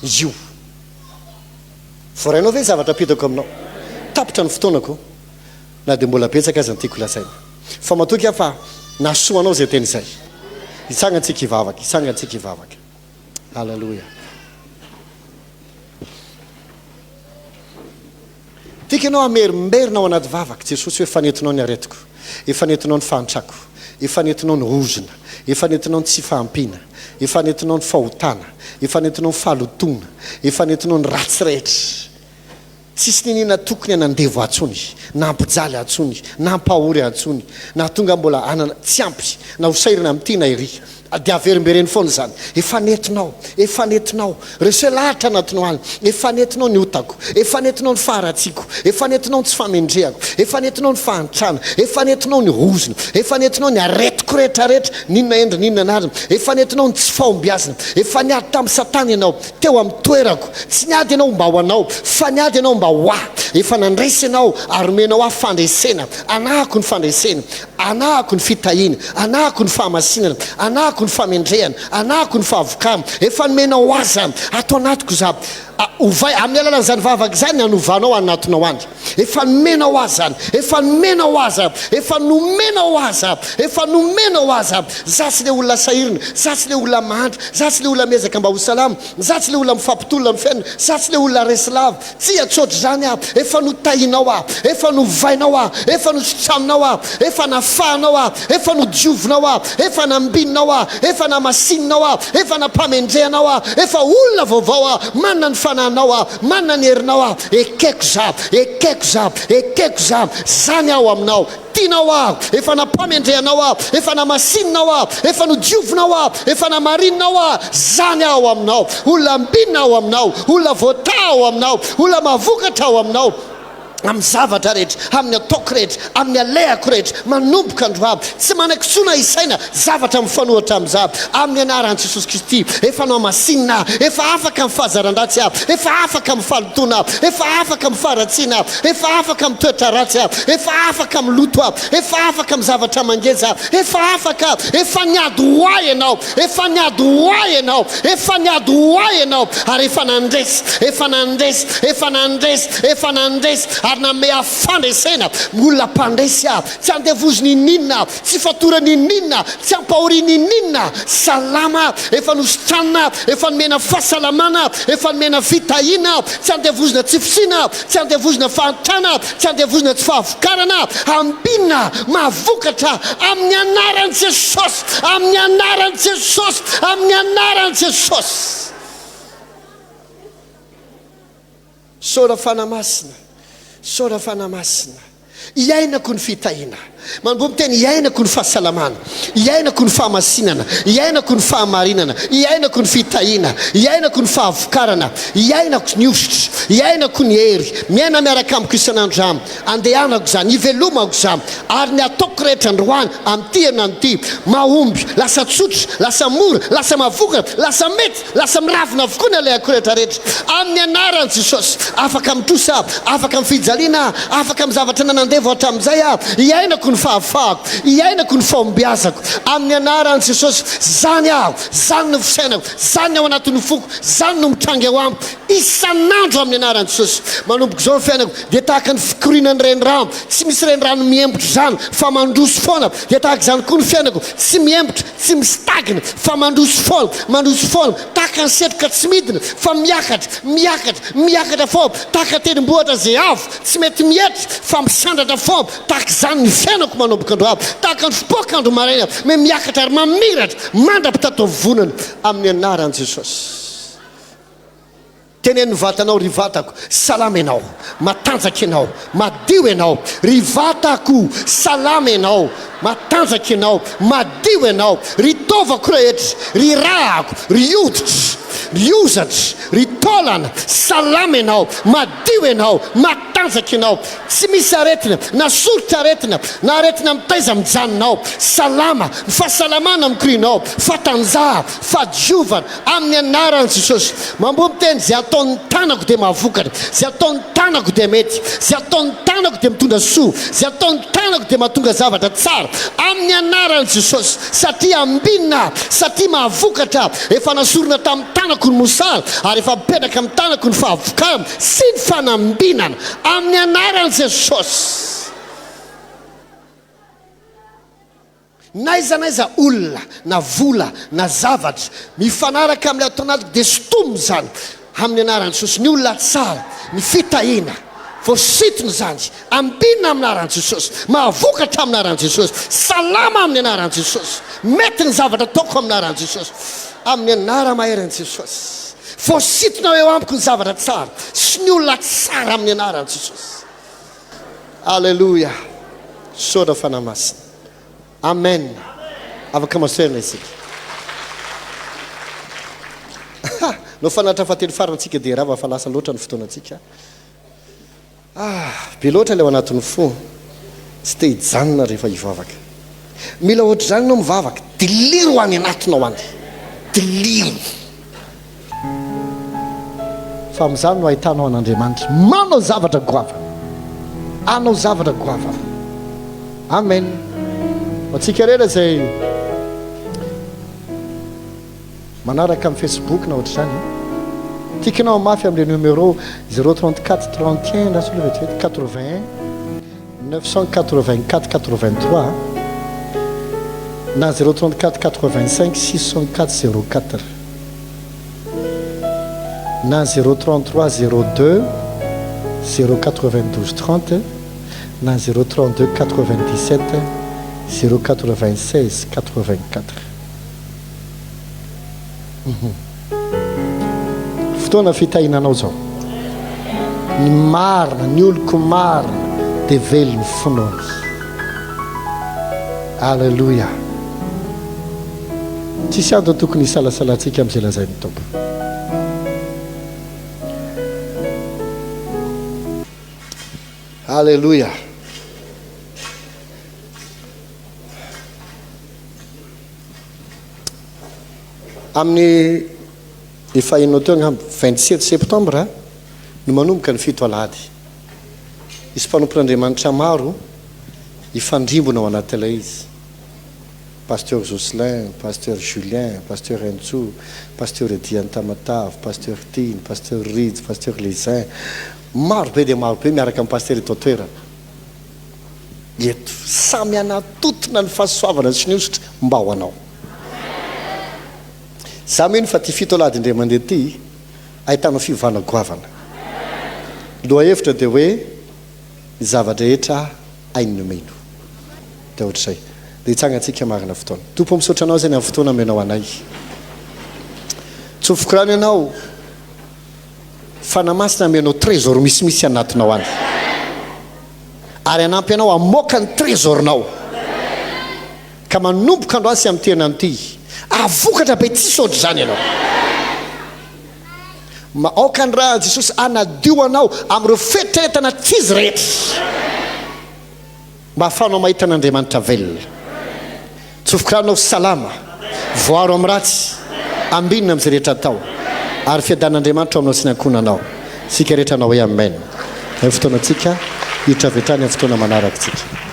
io vorainao ve zavatra apetako aminao tapitra ny fotoanako na dia mbola betsaka azy nytiako lasaina fa matoky fa nasoanao zay teny izay itsangantsika ivavaka halleloja tika anao amerimberinao anaty vavaka jesosy hoe efanentinao ny aretiko efanentinao ny fahantrako efanentinao ny ozona efanentinao ny tsy fahampiana efanentinao ny fahotana efanentinao ny fahalotona efanentinao ny ratsy rehetra tsisy ninina tokony anandevo atsony na ampijaly atsony na ampahory atsony na tonga mbola anana tsy ampy na hosairina amin'ity na iry dia averimbereny foana zany efanentinao reseo lahatra anatinao any efanentinao ny otako efanentinao ny faharatsiko efanentinao ny tsy famendrehako efanentinao ny fahantrana efanentinao ny ozona efanentinao ny aretiko rehetrarehetra ninona endry ninona anarina efanentinao ny tsy fahombiazina efa niady tamin'ny satana ianao teo amin'ny toerako tsy niady ianao mba ho anao fa niady ianao mba ho ahy efa nandresy ianao ary menao ahy fandresena anahako ny fandresena anahako ny fitahina anahako ny fahamasinana anahako ny famendrehana anahako ny fahavokana efa nomenao azy atao anatiko za ovay amin'ny alalan'izany vavaka zany anovanao anatinao any efa nomenao azy zany efa nomenao azy efa nomenao azy za tsy le olona sahirina za tsy le olona mahandro za tsy le olona miezaka mba ho salama za tsy le olona mifampitolona amin'ny fiainana za tsy le olona resilava tsy atsotra zany efa notahinao efa novainao efa nosotraminao efa nafahanao efa nodiovinao efa nambinao efa namasinao efa nampamendrehanao efa olona vaovao manana ny fananao manana ny herinao ekeko za zany ao aminao tianao efa nampamendrehanao efa namasinao efa nodiovinao efa namarinao zany ao aminao olona ambinina ao aminao olona voata ao aminao olona mavokatra ao aminao amin'ny zavatra rehetra amin'ny ataoko rehetra amin'ny alehako rehetra manomboka andro tsy manakitsona isaina zavatra mifanohatra amin'za amin'ny anaran'i Jesosy Kristy efa nao masinina efa afaka amin'ny fahazaran-dratsy efa afaka amin'ny fahalotona efa afaka amin'ny faharatsiana efa afaka amin'ny toetra ratsy efa afaka amin'ny loto efa afaka amin'ny zavatra mangeza efa afaka efa niady hoay ianao efa niady hoay ianao efa niady hoay ianao ary efa nandresy ary name afandresena olona mpandresy tsy andevozony ninona tsy fatorany ninona tsy ampahoriny ninona salama efa nositranina efa nomena fahasalamana efa nomena fitahina tsy andevozina tsy fisina tsy andevozina fahantrana tsy andevozina tsy fahavokarana ambinina mahavokatra amin'ny anaran'i Jesosy amin'ny anaran'i Jesosy amin'ny anaran'i Jesosy sora fanamasina iainako ny fitahina manombo miteny iainako ny fahasalamana, iainako ny fahamasinana, iainako ny fahamarinana, iainako ny fitahiana, iainako ny fahavokarana, iainako ny ositra, iainako ny hery, miaina miaraka amiko isan'andro zany, andehanako zany, ivelomako zany, ary ny ataoko rehetra androany amin'ity henanyity mahomby, lasa tsotra, lasa mora, lasa mahavoka, lasa mety, lasa miravina avokoa ny alayako rehetrarehetra amin'ny anaran'i Jesosy. Afaka mitrosa, afaka mifijaliana, afaka mizavatra nanandevo hatramin'izay iainako ny fahafahako, iainako ny fahombiazako amin'ny anaran'i Jesosy. Zany aho, zany no fisainako, zany ao anatin'ny foko, zany no mitranga eo amiko isan'andro amin'ny anaran'i Jesosy. Manomboko zao ny fiainako dia tahaka ny fikorinan'ny renirano, tsy misy renirano miembotra zany fa mandroso foana. Dia tahaka zany koa ny fiainako, tsy miembotra, tsy mistagina fa mandroso foana, mandroso foana, tahaka ny setroka tsy midina fa miakatra, miakatra, miakatra foana, tahaka tendrombohitra zay avo tsy mety mietra fa misandratra foana. Tahaka zany ny fiainako manomboka andro avy, tahaka ny fipoaka andro maraina me miakatra ary mamiratra mandrapitatovonana amin'ny anaran'i Jesosy. Tenen'ny vatanao ry vatako, salama ianao, matanjaka ianao, madio ianao. Ry vatako, salama ianao, matanjaka ianao, madio ianao. Ry tovako rehetra, ry rahako, ry oditra, ry ozatra, ry taolana, salama ianao, madio ianao, matanjaka ianao. Tsy misy aretina, na soritra aretina, na aretina mitaiza mijanonao. Salama, fahasalamana mikrinao, fatanjaha, fadiovana amin'ny anaran'i Jesosy. Mambo miteny zay ataon'ny tanako dia mahavokatra, zay ataon'ny tanako dia mety, zay ataon'ny tanako dia mitondra soa, zay ataon'ny tanako dia mahatonga zavatra tsara amin'ny anaran'i Jesosy. Satria ambinina, satria mahavokatra, efa nasorona tamin'ny tanako ny mosara ary efa mipetraka amin'ny tanako ny fahavokarana sy ny fanambinana amin'ny anaran'i Jesosy. Naiza naiza olona na vola na zavatra mifanaraka amin'ilay atao anatiko dia sotomy zany amin'ny anaran'i Jesosy. Ny olona tsara, ny fitahiana voasitony zany ambinina amin'ny anaran'i Jesosy, mahavokatra amin'ny anaran'i Jesosy, salama amin'ny anaran'i Jesosy, mety ny zavatra ataoko amin'ny anaran'i Jesosy, amin'ny anara maheran'i Jesosy. Voasitonao eo amiko ny zavatra tsara sy ny olona tsara amin'ny anaran'i Jesosy. Alleluia. Soda fanamasina. Amen. Afaka masoerina isika. No fanatra fatelo farantsika dia rava fa lasa loatra ny fotoanantsika. Be loatra ilay ao anatin'ny fo, tsy te hijanona rehefa hivavaka. Mila ohatr' zany ianao mivavaka, diliro any anatinao any, diliro. Fa amin'izany no ahitanao an'Andriamanitra manao zavatra goavana, anao zavatra goavana. Amen. Atsika rera zay manaraka amin'ny Facebook na ohatra zany, tiakanao mafy amin'le numéro 034 31 na sur le 81 984 83 na 034 85 604 04 na 033 02 092 30 na 032 97 096 84. Fotoana fitahinanao zao, ny marina, ny oloko marina dia velony fonony. Alleluia. Tsisy antony tokony hisalasalantsika amin'izay lazain'ny Tompo. Alleluia. Amin'ny efa inao teo angamba 27 septembre no manomboka ny fito alady. Isy mpanompon'Andriamanitra maro ifandrimbona ao anatilay izy. Pasteur Jocelyn, Pasteur Julien, Pasteur Entsou, Pasteur Ediane Tamatave, Pasteur Tine, Pasteur Ridge, Pasteur Lesin. Maro be dia maro be miaraka amin'ny Pasteur Totoera. Eto samy anatotona ny fahasoavana sy ny ositra mba ho anao. Za mino fa ty fito alady indray mandeha ty ahitanao fivana goavana. Lohahevitra dia hoe ny zavadrehetra ainomeno. Dia ohatr'izay. Dia hitsangantsika marina fotoana. Tompo misaotra anao zay ny amin'ny fotoana menao anay. Tsofokorany ianao fanamasina menao trésor misimisy anatinao any. Ary anampy ianao amoaka ny trésornao. ka manomboka andro asy amin'ny tena nyity avokatra be tsy sotry zany ianao maoka ny raha Jesosy anadio anao amin'ireo fetretana tsy izy rehetra mba hafanao mahita an'Andriamanitra velona tsofokiranao salama voaro amin'ny ratsy ambinina amin'izay rehetra tao ary fiadan'Andriamanitra aminao sy ny ankonanao sika rehetra anao hoe amen ny fotoana antsika hitravetrany amin'ny fotoana manaraka tsika